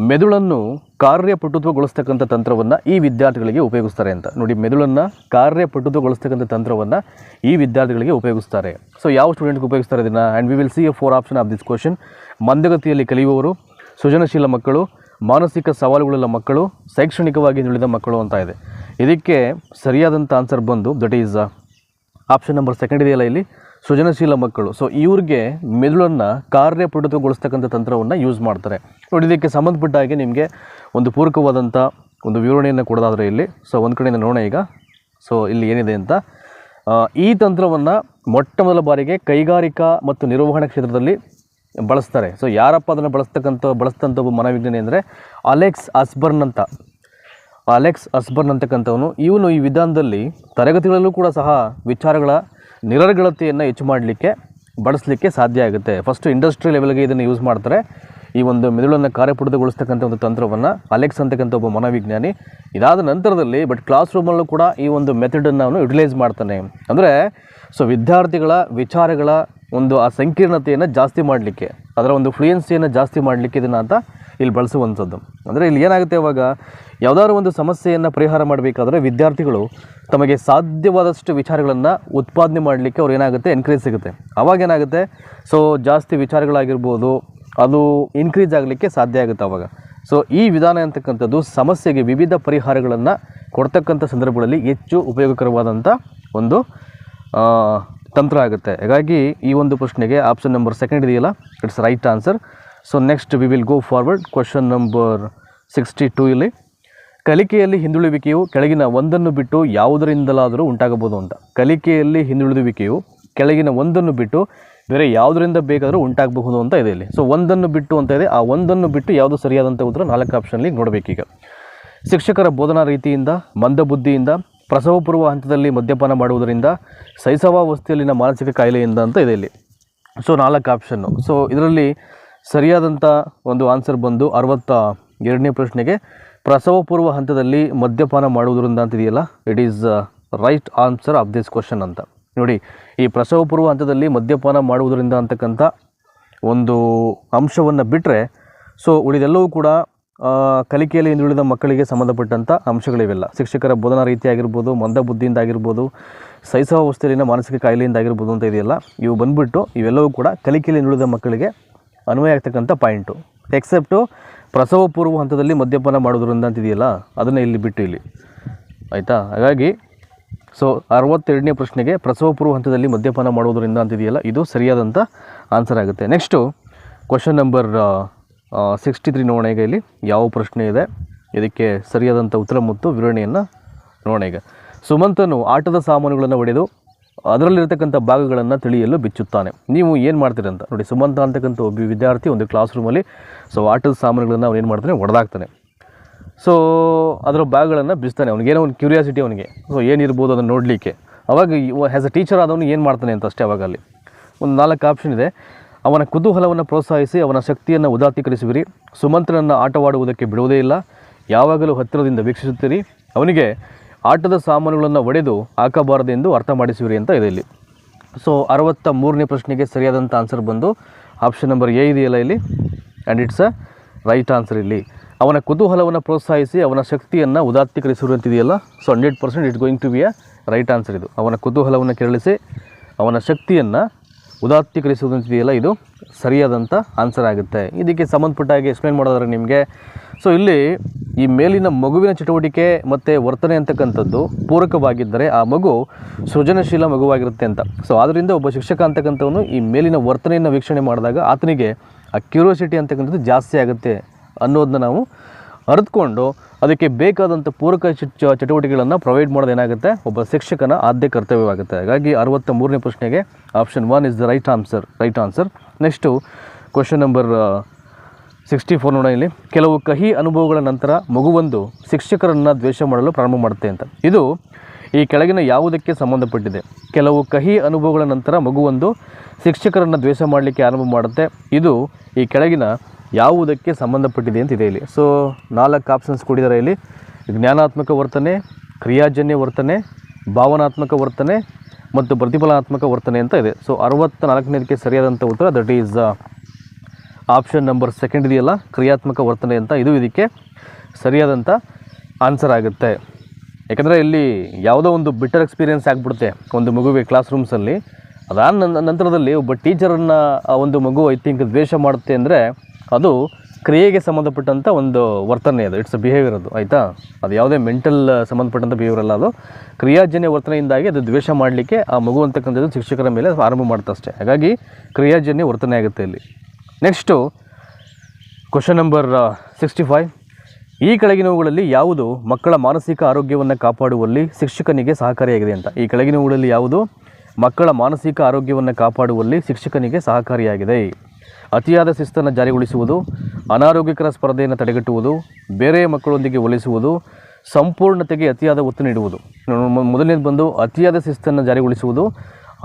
ಮೆದುಳನ್ನು ಕಾರ್ಯಪಟುತ್ವಗೊಳಿಸ್ತಕ್ಕಂಥ ತಂತ್ರವನ್ನು ಈ ವಿದ್ಯಾರ್ಥಿಗಳಿಗೆ ಉಪಯೋಗಿಸ್ತಾರೆ ಅಂತ. ನೋಡಿ, ಮೆದುಳನ್ನು ಕಾರ್ಯಪಟುತ್ವಗೊಳಿಸ್ತಕ್ಕಂಥ ತಂತ್ರವನ್ನು ಈ ವಿದ್ಯಾರ್ಥಿಗಳಿಗೆ ಉಪಯೋಗಿಸ್ತಾರೆ. ಸೊ ಯಾವ ಸ್ಟೂಡೆಂಟ್ಗೆ ಉಪಯೋಗಿಸ್ತಾರೆ ಇದನ್ನು? And we will see a 4 option of this question. ಮಂದಗತಿಯಲ್ಲಿ ಕಲಿಯುವವರು, ಸೃಜನಶೀಲ ಮಕ್ಕಳು, ಮಾನಸಿಕ ಸವಾಲುಗಳುಳ್ಳ ಮಕ್ಕಳು, ಶೈಕ್ಷಣಿಕವಾಗಿ ಹಿಂದುಳಿದ ಮಕ್ಕಳು ಅಂತ ಇದೆ. ಇದಕ್ಕೆ ಸರಿಯಾದಂಥ ಆನ್ಸರ್ ಬಂದು ದಟ್ ಈಸ್ ಆಪ್ಷನ್ ನಂಬರ್ 2 ಇದೆಯಲ್ಲ ಇಲ್ಲಿ, ಸೃಜನಶೀಲ ಮಕ್ಕಳು. ಸೊ ಇವ್ರಿಗೆ ಮೆದುಳನ್ನು ಕಾರ್ಯಪಟುತ್ವಗೊಳಿಸ್ತಕ್ಕಂಥ ತಂತ್ರವನ್ನು ಯೂಸ್ ಮಾಡ್ತಾರೆ. ನೋಡಿ, ಇದಕ್ಕೆ ಸಂಬಂಧಪಟ್ಟ ಹಾಗೆ ನಿಮಗೆ ಒಂದು ಪೂರಕವಾದಂಥ ಒಂದು ವಿವರಣೆಯನ್ನು ಕೊಡೋದಾದರೆ ಇಲ್ಲಿ, ಸೊ ಒಂದು ಕಡೆಯಿಂದ ನೋಡೋಣ ಈಗ. ಸೊ ಇಲ್ಲಿ ಏನಿದೆ ಅಂತ, ಈ ತಂತ್ರವನ್ನು ಮೊಟ್ಟ ಮೊದಲ ಬಾರಿಗೆ ಕೈಗಾರಿಕಾ ಮತ್ತು ನಿರ್ವಹಣಾ ಕ್ಷೇತ್ರದಲ್ಲಿ ಬಳಸ್ತಾರೆ. ಸೊ ಯಾರಪ್ಪ ಅದನ್ನು ಬಳಸ್ತಂಥ ಒಬ್ಬ ಮನೋವಿಜ್ಞಾನಿ ಅಂದರೆ ಅಲೆಕ್ಸ್ ಅಸ್ಬರ್ನ್ ಅಂತಕ್ಕಂಥವನು. ಇವನು ಈ ವಿಧಾನದಲ್ಲಿ ತರಗತಿಗಳಲ್ಲೂ ಕೂಡ ಸಹ ವಿಚಾರಗಳ ನಿರರ್ಗಳತೆಯನ್ನು ಹೆಚ್ಚು ಮಾಡಲಿಕ್ಕೆ ಬಳಸಲಿಕ್ಕೆ ಸಾಧ್ಯ ಆಗುತ್ತೆ. ಫಸ್ಟು ಇಂಡಸ್ಟ್ರಿ ಲೆವೆಲ್ಗೆ ಇದನ್ನು ಯೂಸ್ ಮಾಡ್ತಾರೆ, ಈ ಒಂದು ಮೆದುಳನ್ನು ಕಾರ್ಯಪಟುತ್ವಗೊಳಿಸ್ತಕ್ಕಂಥ ಒಂದು ತಂತ್ರವನ್ನು ಅಲೆಕ್ಸ್ ಅಂತಕ್ಕಂಥ ಒಬ್ಬ ಮನೋವಿಜ್ಞಾನಿ. ಇದಾದ ನಂತರದಲ್ಲಿ ಕ್ಲಾಸ್ ರೂಮಲ್ಲೂ ಕೂಡ ಈ ಒಂದು ಮೆಥಡನ್ನು ಅವನು ಯುಟಿಲೈಸ್ ಮಾಡ್ತಾನೆ. ಅಂದರೆ ಸೊ ವಿದ್ಯಾರ್ಥಿಗಳ ವಿಚಾರಗಳ ಒಂದು ಆ ಸಂಕೀರ್ಣತೆಯನ್ನು ಜಾಸ್ತಿ ಮಾಡಲಿಕ್ಕೆ, ಅದರ ಒಂದು ಫ್ಲೂಯೆನ್ಸಿಯನ್ನು ಜಾಸ್ತಿ ಮಾಡಲಿಕ್ಕೆ ಇದನ್ನು ಅಂತ ಇಲ್ಲಿ ಬಳಸುವಂಥದ್ದು. ಅಂದರೆ ಇಲ್ಲಿ ಏನಾಗುತ್ತೆ, ಇವಾಗ ಯಾವುದಾದ್ರು ಒಂದು ಸಮಸ್ಯೆಯನ್ನು ಪರಿಹಾರ ಮಾಡಬೇಕಾದ್ರೆ ವಿದ್ಯಾರ್ಥಿಗಳು ತಮಗೆ ಸಾಧ್ಯವಾದಷ್ಟು ವಿಚಾರಗಳನ್ನು ಉತ್ಪಾದನೆ ಮಾಡಲಿಕ್ಕೆ ಅವ್ರು ಏನಾಗುತ್ತೆ, ಎನ್ಕರೇಜ್ ಸಿಗುತ್ತೆ. ಆವಾಗ ಏನಾಗುತ್ತೆ, ಸೊ ಜಾಸ್ತಿ ವಿಚಾರಗಳಾಗಿರ್ಬೋದು ಅದು ಇನ್ಕ್ರೀಸ್ ಆಗಲಿಕ್ಕೆ ಸಾಧ್ಯ ಆಗುತ್ತೆ ಆವಾಗ. ಸೊ ಈ ವಿಧಾನ ಅಂತಕ್ಕಂಥದ್ದು ಸಮಸ್ಯೆಗೆ ವಿವಿಧ ಪರಿಹಾರಗಳನ್ನು ಕೊಡ್ತಕ್ಕಂಥ ಸಂದರ್ಭಗಳಲ್ಲಿ ಹೆಚ್ಚು ಉಪಯೋಗಕರವಾದಂಥ ಒಂದು ತಂತ್ರ ಆಗುತ್ತೆ. ಹಾಗಾಗಿ ಈ ಒಂದು ಪ್ರಶ್ನೆಗೆ ಆಪ್ಷನ್ ನಂಬರ್ 2 ಇದೆಯಲ್ಲ, it's right answer. So next we will go forward. Question number 62 ಇಲ್ಲಿ, ಕಲಿಕೆಯಲ್ಲಿ ಹಿಂದುಳುವಿಕೆಯು ಕೆಳಗಿನ ಒಂದನ್ನು ಬಿಟ್ಟು ಯಾವುದರಿಂದಲಾದರೂ ಉಂಟಾಗಬಹುದು ಅಂತ. ಕಲಿಕೆಯಲ್ಲಿ ಹಿಂದುಳಿದುವಿಕೆಯು ಕೆಳಗಿನ ಒಂದನ್ನು ಬಿಟ್ಟು ಬೇರೆ ಯಾವುದರಿಂದ ಬೇಕಾದರೂ ಉಂಟಾಗಬಹುದು ಅಂತ ಇದೆ ಇಲ್ಲಿ. ಸೊ ಒಂದನ್ನು ಬಿಟ್ಟು ಅಂತ ಇದೆ, ಆ ಒಂದನ್ನು ಬಿಟ್ಟು ಯಾವುದು ಸರಿಯಾದಂಥ ಉತ್ತರ 4 ಆಪ್ಷನ್ಲಿ ನೋಡಬೇಕೀಗ. ಶಿಕ್ಷಕರ ಬೋಧನಾ ರೀತಿಯಿಂದ, ಮಂದಬುದ್ಧಿಯಿಂದ, ಪ್ರಸವಪೂರ್ವ ಹಂತದಲ್ಲಿ ಮದ್ಯಪಾನ ಮಾಡುವುದರಿಂದ, ಶೈಶವಾವಸ್ಥೆಯಲ್ಲಿನ ಮಾನಸಿಕ ಕಾಯಿಲೆಯಿಂದ ಅಂತ ಇದೆ ಇಲ್ಲಿ. So 4 option. ಸೊ ಇದರಲ್ಲಿ ಸರಿಯಾದಂಥ ಒಂದು ಆನ್ಸರ್ ಬಂದು 62ನೇ ಪ್ರಶ್ನೆಗೆ ಪ್ರಸವಪೂರ್ವ ಹಂತದಲ್ಲಿ ಮದ್ಯಪಾನ ಮಾಡುವುದರಿಂದ ಅಂತಿದೆಯಲ್ಲ, it is right answer of this question ಅಂತ. ನೋಡಿ, ಈ ಪ್ರಸವಪೂರ್ವ ಹಂತದಲ್ಲಿ ಮದ್ಯಪಾನ ಮಾಡುವುದರಿಂದ ಅಂತಕ್ಕಂಥ ಒಂದು ಅಂಶವನ್ನು ಬಿಟ್ಟರೆ ಸೊ ಉಳಿದೆಲ್ಲವೂ ಕೂಡ ಕಲಿಕೆಯಲ್ಲಿ ಹಿಂದುಳಿದ ಮಕ್ಕಳಿಗೆ ಸಂಬಂಧಪಟ್ಟಂಥ ಅಂಶಗಳಿವೆಲ್ಲ. ಶಿಕ್ಷಕರ ಬೋಧನಾ ರೀತಿ ಆಗಿರ್ಬೋದು, ಮಂದಬುದ್ಧಿಯಿಂದ ಆಗಿರ್ಬೋದು, ಶೈಶವಾವಸ್ಥೆಯಲ್ಲಿನ ಮಾನಸಿಕ ಕಾಯಿಲೆಯಿಂದ ಆಗಿರ್ಬೋದು ಅಂತ ಇದೆಯಲ್ಲ, ಇವು ಬಂದುಬಿಟ್ಟು ಇವೆಲ್ಲವೂ ಕೂಡ ಕಲಿಕೆಯಲ್ಲಿ ಹಿಂದುಳಿದ ಮಕ್ಕಳಿಗೆ ಅನ್ವಯ ಆಗ್ತಕ್ಕಂಥ ಪಾಯಿಂಟು. ಎಕ್ಸೆಪ್ಟು ಪ್ರಸವ ಪೂರ್ವ ಹಂತದಲ್ಲಿ ಮದ್ಯಪಾನ ಮಾಡೋದ್ರಿಂದ ಅಂತಿದೆಯಲ್ಲ, ಅದನ್ನು ಇಲ್ಲಿ ಬಿಟ್ಟು ಇಲ್ಲಿ ಆಯಿತಾ. ಹಾಗಾಗಿ ಸೊ 62ನೇ ಪ್ರಶ್ನೆಗೆ ಪ್ರಸವ ಪೂರ್ವ ಹಂತದಲ್ಲಿ ಮದ್ಯಪಾನ ಮಾಡೋದರಿಂದ ಅಂತಿದೆಯಲ್ಲ, ಇದು ಸರಿಯಾದಂಥ ಆನ್ಸರ್ ಆಗುತ್ತೆ. ನೆಕ್ಸ್ಟು ಕ್ವಶನ್ ನಂಬರ್ 63 ನೋಡೋಣ ಈಗ. ಇಲ್ಲಿ ಯಾವ ಪ್ರಶ್ನೆ ಇದೆ, ಇದಕ್ಕೆ ಸರಿಯಾದಂಥ ಉತ್ತರ ಮತ್ತು ವಿವರಣೆಯನ್ನು ನೋಡೋಣ ಈಗ. ಸುಮಂತನು ಆಟದ ಸಾಮಾನುಗಳನ್ನು ಒಡೆದು ಅದರಲ್ಲಿರ್ತಕ್ಕಂಥ ಭಾಗಗಳನ್ನು ತಿಳಿಯಲು ಬಿಚ್ಚುತ್ತಾನೆ. ನೀವು ಏನು ಮಾಡ್ತೀರಂತ ನೋಡಿ. ಸುಮಂತ ಅಂತಕ್ಕಂಥ ಒಬ್ಬ ವಿದ್ಯಾರ್ಥಿ ಒಂದು ಕ್ಲಾಸ್ ರೂಮಲ್ಲಿ ಸೊ ಆಟದ ಸಾಮಾನುಗಳನ್ನು ಅವನು ಏನು ಮಾಡ್ತಾನೆ, ಒಡೆದಾಕ್ತಾನೆ. ಸೊ ಅದರ ಭಾಗಗಳನ್ನು ಬಿಚ್ತಾನೆ. ಅವನಿಗೇನೋ ಒಂದು ಕ್ಯೂರಿಯಾಸಿಟಿ ಅವನಿಗೆ, ಸೊ ಏನಿರ್ಬೋದು ಅದನ್ನು ನೋಡಲಿಕ್ಕೆ. ಅವಾಗ ಆ್ಯಸ್ ಅ ಟೀಚರ್ ಆದವನು ಏನು ಮಾಡ್ತಾನೆ ಅಂತ ಅಷ್ಟೇ. ಅವಾಗ ಅಲ್ಲಿ ಒಂದು 4 ಆಪ್ಷನ್ ಇದೆ. ಅವನ ಕುತೂಹಲವನ್ನು ಪ್ರೋತ್ಸಾಹಿಸಿ ಅವನ ಶಕ್ತಿಯನ್ನು ಉದಾತ್ತೀಕರಿಸುವಿರಿ. ಸುಮಂತನನ್ನು ಆಟವಾಡುವುದಕ್ಕೆ ಬಿಡುವುದೇ ಇಲ್ಲ. ಯಾವಾಗಲೂ ಹತ್ತಿರದಿಂದ ವೀಕ್ಷಿಸುತ್ತೀರಿ. ಅವನಿಗೆ ಆಟದ ಸಾಮಾನುಗಳನ್ನು ಒಡೆದು ಹಾಕಬಾರದೆಂದು ಅರ್ಥ ಮಾಡಿಸುವಿರಿ ಅಂತ ಇದೆ ಇಲ್ಲಿ. ಸೊ 63ನೇ ಪ್ರಶ್ನೆಗೆ ಸರಿಯಾದಂಥ ಆನ್ಸರ್ ಬಂದು ಆಪ್ಷನ್ ನಂಬರ್ ಎ ಇದೆಯಲ್ಲ ಇಲ್ಲಿ, and it's a right answer ಇಲ್ಲಿ. ಅವನ ಕುತೂಹಲವನ್ನು ಪ್ರೋತ್ಸಾಹಿಸಿ ಅವನ ಶಕ್ತಿಯನ್ನು ಉದಾತ್ತೀಕರಿಸುವಂತಿದೆಯಲ್ಲ, so 100% it's going to be a right answer ಇದು. ಅವನ ಕುತೂಹಲವನ್ನು ಕೆರಳಿಸಿ ಅವನ ಶಕ್ತಿಯನ್ನು ಉದಾತ್ತೀಕರಿಸುವುದಂತಿದೆಯಲ್ಲ, ಇದು ಸರಿಯಾದಂಥ ಆನ್ಸರ್ ಆಗುತ್ತೆ. ಇದಕ್ಕೆ ಸಂಬಂಧಪಟ್ಟ ಹಾಗೆ ಎಕ್ಸ್ಪ್ಲೇನ್ ಮಾಡೋದಾದ್ರೆ ನಿಮಗೆ, ಸೊ ಇಲ್ಲಿ ಈ ಮೇಲಿನ ಮಗುವಿನ ಚಟುವಟಿಕೆ ಮತ್ತು ವರ್ತನೆ ಅಂತಕ್ಕಂಥದ್ದು ಪೂರಕವಾಗಿದ್ದರೆ ಆ ಮಗು ಸೃಜನಶೀಲ ಮಗುವಾಗಿರುತ್ತೆ ಅಂತ. ಸೊ ಆದ್ದರಿಂದ ಒಬ್ಬ ಶಿಕ್ಷಕ ಅಂತಕ್ಕಂಥವನು ಈ ಮೇಲಿನ ವರ್ತನೆಯನ್ನು ವೀಕ್ಷಣೆ ಮಾಡಿದಾಗ ಆತನಿಗೆ ಆ ಕ್ಯೂರಿಯಾಸಿಟಿ ಅಂತಕ್ಕಂಥದ್ದು ಜಾಸ್ತಿ ಆಗುತ್ತೆ ಅನ್ನೋದನ್ನ ನಾವು ಅರಿತುಕೊಂಡು ಅದಕ್ಕೆ ಬೇಕಾದಂಥ ಪೂರಕ ಚಟುವಟಿಕೆಗಳನ್ನು ಪ್ರೊವೈಡ್ ಮಾಡೋದೇನಾಗುತ್ತೆ, ಒಬ್ಬ ಶಿಕ್ಷಕನ ಆದ್ಯ ಕರ್ತವ್ಯವಾಗುತ್ತೆ. ಹಾಗಾಗಿ 63ನೇ ಪ್ರಶ್ನೆಗೆ option 1 is the right answer. Next question number 64 ನೋಡೋಣ ಇಲ್ಲಿ. ಕೆಲವು ಕಹಿ ಅನುಭವಗಳ ನಂತರ ಮಗುವೊಂದು ಶಿಕ್ಷಕರನ್ನು ದ್ವೇಷ ಮಾಡಲು ಪ್ರಾರಂಭ ಮಾಡುತ್ತೆ ಅಂತ. ಇದು ಈ ಕೆಳಗಿನ ಯಾವುದಕ್ಕೆ ಸಂಬಂಧಪಟ್ಟಿದೆ? ಕೆಲವು ಕಹಿ ಅನುಭವಗಳ ನಂತರ ಮಗುವೊಂದು ಶಿಕ್ಷಕರನ್ನು ದ್ವೇಷ ಮಾಡಲಿಕ್ಕೆ ಆರಂಭ ಮಾಡುತ್ತೆ. ಇದು ಈ ಕೆಳಗಿನ ಯಾವುದಕ್ಕೆ ಸಂಬಂಧಪಟ್ಟಿದೆ ಅಂತಿದೆ ಇಲ್ಲಿ. ಸೊ 4 ಆಪ್ಷನ್ಸ್ ಕೊಟ್ಟಿದ್ದಾರೆ ಇಲ್ಲಿ. ಜ್ಞಾನಾತ್ಮಕ ವರ್ತನೆ, ಕ್ರಿಯಾಜನ್ಯ ವರ್ತನೆ, ಭಾವನಾತ್ಮಕ ವರ್ತನೆ ಮತ್ತು ಪ್ರತಿಫಲನಾತ್ಮಕ ವರ್ತನೆ ಅಂತ ಇದೆ. ಸೊ 64ನೇದಕ್ಕೆ ಸರಿಯಾದಂಥ ಉತ್ತರ that is option number second ಇದೆಯಲ್ಲ ಕ್ರಿಯಾತ್ಮಕ ವರ್ತನೆ ಅಂತ, ಇದು ಇದಕ್ಕೆ ಸರಿಯಾದಂಥ ಆನ್ಸರ್ ಆಗುತ್ತೆ. ಯಾಕಂದರೆ ಇಲ್ಲಿ ಯಾವುದೋ ಒಂದು ಬಿಟ್ಟರ್ ಎಕ್ಸ್ಪೀರಿಯೆನ್ಸ್ ಆಗಿಬಿಡುತ್ತೆ ಒಂದು ಮಗುವಿಗೆ ಕ್ಲಾಸ್ ರೂಮ್ಸಲ್ಲಿ. ಅದಾದ ನಂತರದಲ್ಲಿ ಒಬ್ಬ ಟೀಚರನ್ನು ಆ ಒಂದು ಮಗು ಐ ಥಿಂಕ್ ದ್ವೇಷ ಮಾಡುತ್ತೆ ಅಂದರೆ ಅದು ಕ್ರಿಯೆಗೆ ಸಂಬಂಧಪಟ್ಟಂಥ ಒಂದು ವರ್ತನೆ, ಅದು ಇಟ್ಸ್ ಅ ಬಿಹೇವಿಯರ್, ಅದು ಆಯಿತಾ. ಅದು ಯಾವುದೇ ಮೆಂಟಲ್ ಸಂಬಂಧಪಟ್ಟಂಥ ಬಿಹೇವಿಯರ್ ಅಲ್ಲ, ಅದು ಕ್ರಿಯಾಜನ್ಯ ವರ್ತನೆಯಿಂದಾಗಿ ಅದು ದ್ವೇಷ ಮಾಡಲಿಕ್ಕೆ ಆ ಮಗು ಅಂತಕ್ಕಂಥದ್ದು ಶಿಕ್ಷಕರ ಮೇಲೆ ಆರಂಭ ಮಾಡುತ್ತೆ ಅಷ್ಟೇ. ಹಾಗಾಗಿ ಕ್ರಿಯಾಜನ್ಯ ವರ್ತನೆ ಆಗುತ್ತೆ ಇಲ್ಲಿ. Next question number 65. ಈ ಕೆಳಗಿನವುಗಳಲ್ಲಿ ಯಾವುದು ಮಕ್ಕಳ ಮಾನಸಿಕ ಆರೋಗ್ಯವನ್ನು ಕಾಪಾಡುವಲ್ಲಿ ಶಿಕ್ಷಕನಿಗೆ ಸಹಕಾರಿಯಾಗಿದೆ ಅಂತ. ಈ ಕೆಳಗಿನವುಗಳಲ್ಲಿ ಯಾವುದು ಮಕ್ಕಳ ಮಾನಸಿಕ ಆರೋಗ್ಯವನ್ನು ಕಾಪಾಡುವಲ್ಲಿ ಶಿಕ್ಷಕನಿಗೆ ಸಹಕಾರಿಯಾಗಿದೆ? ಅತಿಯಾದ ಶಿಸ್ತನ್ನು ಜಾರಿಗೊಳಿಸುವುದು, ಅನಾರೋಗ್ಯಕರ ಸ್ಪರ್ಧೆಯನ್ನು ತಡೆಗಟ್ಟುವುದು, ಬೇರೆ ಮಕ್ಕಳೊಂದಿಗೆ ಹೋಲಿಸುವುದು, ಸಂಪೂರ್ಣತೆಗೆ ಅತಿಯಾದ ಒತ್ತು ನೀಡುವುದು. ಮೊದಲನೇದು ಬಂದು ಅತಿಯಾದ ಶಿಸ್ತನ್ನು ಜಾರಿಗೊಳಿಸುವುದು,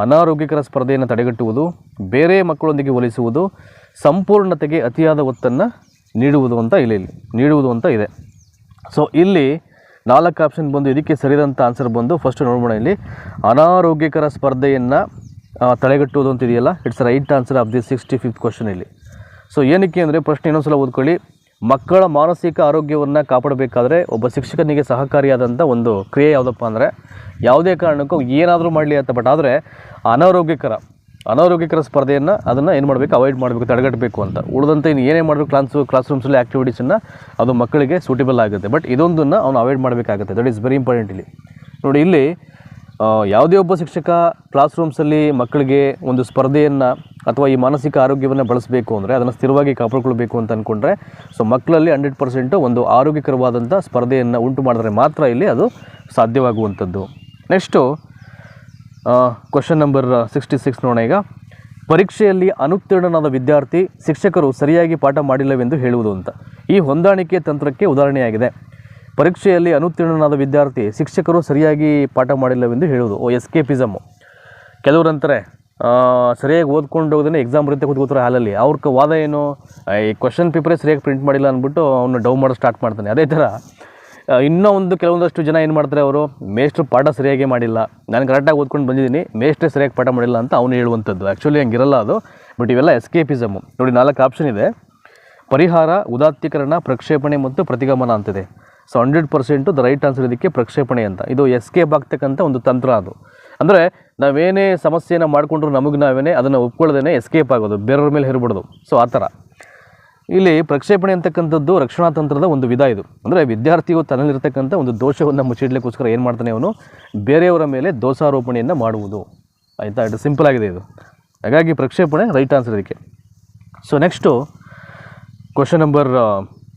ಅನಾರೋಗ್ಯಕರ ಸ್ಪರ್ಧೆಯನ್ನು ತಡೆಗಟ್ಟುವುದು, ಬೇರೆ ಮಕ್ಕಳೊಂದಿಗೆ ಹೋಲಿಸುವುದು, ಸಂಪೂರ್ಣತೆಗೆ ಅತಿಯಾದ ಒತ್ತನ್ನು ನೀಡುವುದು ಅಂತ ನೀಡುವುದು ಅಂತ ಇದೆ. ಸೊ ಇಲ್ಲಿ 4 ಆಪ್ಷನ್ ಬಂದು ಇದಕ್ಕೆ ಸರಿಯಾದಂಥ ಆನ್ಸರ್ ಬಂದು ಫಸ್ಟ್ ನೋಡೋಣ. ಇಲ್ಲಿ ಅನಾರೋಗ್ಯಕರ ಸ್ಪರ್ಧೆಯನ್ನು ತಡೆಗಟ್ಟುವುದು ಅಂತ ಇದೆಯಲ್ಲ, it's right answer of the 65th question ಇಲ್ಲಿ. ಸೊ ಏನಕ್ಕೆ ಅಂದರೆ ಪ್ರಶ್ನೆ ಇನ್ನೊಂದ್ಸಲ ಓದ್ಕೊಳ್ಳಿ. ಮಕ್ಕಳ ಮಾನಸಿಕ ಆರೋಗ್ಯವನ್ನು ಕಾಪಾಡಬೇಕಾದ್ರೆ ಒಬ್ಬ ಶಿಕ್ಷಕನಿಗೆ ಸಹಕಾರಿಯಾದಂಥ ಒಂದು ಕ್ರಿಯೆ ಯಾವುದಪ್ಪ ಅಂದರೆ, ಯಾವುದೇ ಕಾರಣಕ್ಕೂ ಏನಾದರೂ ಮಾಡಲಿ ಅಂತ, ಬಟ್ ಆದರೆ ಅನಾರೋಗ್ಯಕರ ಸ್ಪರ್ಧೆಯನ್ನು ಅದನ್ನು ಏನು ಮಾಡಬೇಕು, ಅವಾಯ್ಡ್ ಮಾಡಬೇಕು, ತಡೆಗಟ್ಟಬೇಕು ಅಂತ. ಉಳಿದಂತೆ ಇನ್ನು ಏನೇ ಮಾಡಬೇಕು ಕ್ಲಾಸ್ ರೂಮ್ಸಲ್ಲಿ ಆ್ಯಕ್ಟಿವಿಟೀಸನ್ನು ಅದು ಮಕ್ಕಳಿಗೆ ಸೂಟೇಬಲ್ ಆಗುತ್ತೆ, ಬಟ್ ಇದೊಂದನ್ನು ಅವನು ಅವಾಯ್ಡ್ ಮಾಡಬೇಕಾಗುತ್ತೆ. ದಟ್ ಈಸ್ ವೆರಿ ಇಂಪಾರ್ಟೆಂಟ್ ಇಲ್ಲಿ. ನೋಡಿ ಇಲ್ಲಿ ಯಾವುದೇ ಒಬ್ಬ ಶಿಕ್ಷಕ ಕ್ಲಾಸ್ ರೂಮ್ಸಲ್ಲಿ ಮಕ್ಕಳಿಗೆ ಒಂದು ಸ್ಪರ್ಧೆಯನ್ನು ಅಥವಾ ಈ ಮಾನಸಿಕ ಆರೋಗ್ಯವನ್ನು ಬಳಸಬೇಕು ಅಂದರೆ ಅದನ್ನು ಸ್ಥಿರವಾಗಿ ಕಾಪಾಡಿಕೊಳ್ಬೇಕು ಅಂತ ಅಂದ್ಕೊಂಡ್ರೆ, ಸೊ ಮಕ್ಕಳಲ್ಲಿ 100% ಒಂದು ಆರೋಗ್ಯಕರವಾದಂಥ ಸ್ಪರ್ಧೆಯನ್ನು ಉಂಟು ಮಾಡಿದ್ರೆ ಮಾತ್ರ ಇಲ್ಲಿ ಅದು ಸಾಧ್ಯವಾಗುವಂಥದ್ದು. ನೆಕ್ಸ್ಟು ಕ್ವಶನ್ ನಂಬರ್ 66 ನೋಡೋಣ. ಈಗ ಪರೀಕ್ಷೆಯಲ್ಲಿ ಅನುತ್ತೀರ್ಣನಾದ ವಿದ್ಯಾರ್ಥಿ ಶಿಕ್ಷಕರು ಸರಿಯಾಗಿ ಪಾಠ ಮಾಡಿಲ್ಲವೆಂದು ಹೇಳುವುದು ಅಂತ. ಈ ಹೊಂದಾಣಿಕೆ ತಂತ್ರಕ್ಕೆ ಉದಾಹರಣೆಯಾಗಿದೆ. ಪರೀಕ್ಷೆಯಲ್ಲಿ ಅನುತ್ತೀರ್ಣನಾದ ವಿದ್ಯಾರ್ಥಿ ಶಿಕ್ಷಕರು ಸರಿಯಾಗಿ ಪಾಠ ಮಾಡಿಲ್ಲವೆಂದು ಹೇಳುವುದು. ಎಸ್ಕೇಪಿಸಮು. ಕೆಲವರು ಅಂತಾರೆ ಸರಿಯಾಗಿ ಓದ್ಕೊಂಡು ಹೋಗೋದನ್ನೇ ಎಕ್ಸಾಮ್ ಬರುತ್ತೆ ಕೂತ್ಕೋತಾರೆ ಹಾಲಲ್ಲಿ. ಅವ್ರ ವಾದ ಏನು, ಈ ಕ್ವಶನ್ ಪೇಪರೇ ಸರಿಯಾಗಿ ಪ್ರಿಂಟ್ ಮಾಡಿಲ್ಲ ಅಂದ್ಬಿಟ್ಟು ಅವನು ಡೌ ಮಾಡೋದು ಸ್ಟಾರ್ಟ್ ಮಾಡ್ತಾನೆ. ಅದೇ ಥರ ಇನ್ನೂ ಕೆಲವೊಂದಷ್ಟು ಜನ ಏನು ಮಾಡ್ತಾರೆ, ಅವರು ಮೇಷ್ಟ್ರು ಪಾಠ ಸರಿಯಾಗಿ ಮಾಡಿಲ್ಲ, ನಾನು ಕರೆಕ್ಟಾಗಿ ಓದ್ಕೊಂಡು ಬಂದಿದ್ದೀನಿ, ಮೇಷ್ಟ್ರೇ ಸರಿಯಾಗಿ ಪಾಠ ಮಾಡಿಲ್ಲ ಅಂತ ಅವನು ಹೇಳುವಂಥದ್ದು. ಆ್ಯಕ್ಚುಲಿ ಹಂಗಿರಲ್ಲ ಅದು, ಬಟ್ ಇವೆಲ್ಲ ಎಸ್ಕೇಪಿಸಮು. ನೋಡಿ 4 ಆಪ್ಷನ್ ಇದೆ. ಪರಿಹಾರ, ಉದಾತ್ತೀಕರಣ, ಪ್ರಕ್ಷೇಪಣೆ ಮತ್ತು ಪ್ರತಿಗಮನ ಅಂತಿದೆ. ಸೊ 100% ದ ರೈಟ್ ಆನ್ಸರ್ ಇದಕ್ಕೆ ಪ್ರಕ್ಷೇಪಣೆ ಅಂತ. ಇದು ಎಸ್ಕೇಪ್ ಆಗ್ತಕ್ಕಂಥ ಒಂದು ತಂತ್ರ. ಅದು ಅಂದರೆ ನಾವೇನೇ ಸಮಸ್ಯೆಯನ್ನು ಮಾಡಿಕೊಂಡ್ರು ನಮಗೆ ನಾವೇನೇ ಅದನ್ನು ಒಪ್ಕೊಳ್ಳೋದೇ ಎಸ್ಕೇಪ್ ಆಗೋದು, ಬೇರೆಯವ್ರ ಮೇಲೆ ಹೇರ್ಬಿಡೋದು. ಸೊ ಆ ಥರ ಇಲ್ಲಿ ಪ್ರಕ್ಷೇಪಣೆ ಅಂತಕ್ಕಂಥದ್ದು ರಕ್ಷಣಾ ತಂತ್ರದ ಒಂದು ವಿಧ. ಇದು ಅಂದರೆ ವಿದ್ಯಾರ್ಥಿಯು ತನ್ನಲ್ಲಿರ್ತಕ್ಕಂಥ ಒಂದು ದೋಷವನ್ನು ಮುಚ್ಚಿಡ್ಲಿಕ್ಕೋಸ್ಕರ ಏನು ಮಾಡ್ತಾನೆ, ಅವನು ಬೇರೆಯವರ ಮೇಲೆ ದೋಷಾರೋಪಣೆಯನ್ನು ಮಾಡುವುದು. ಆಯಿತಾ, ಇದು ಸಿಂಪಲ್ ಆಗಿದೆ ಇದು. ಹಾಗಾಗಿ ಪ್ರಕ್ಷೇಪಣೆ ರೈಟ್ ಆನ್ಸರ್ ಇದಕ್ಕೆ. ಸೊ ನೆಕ್ಸ್ಟು ಕ್ವಶನ್ ನಂಬರ್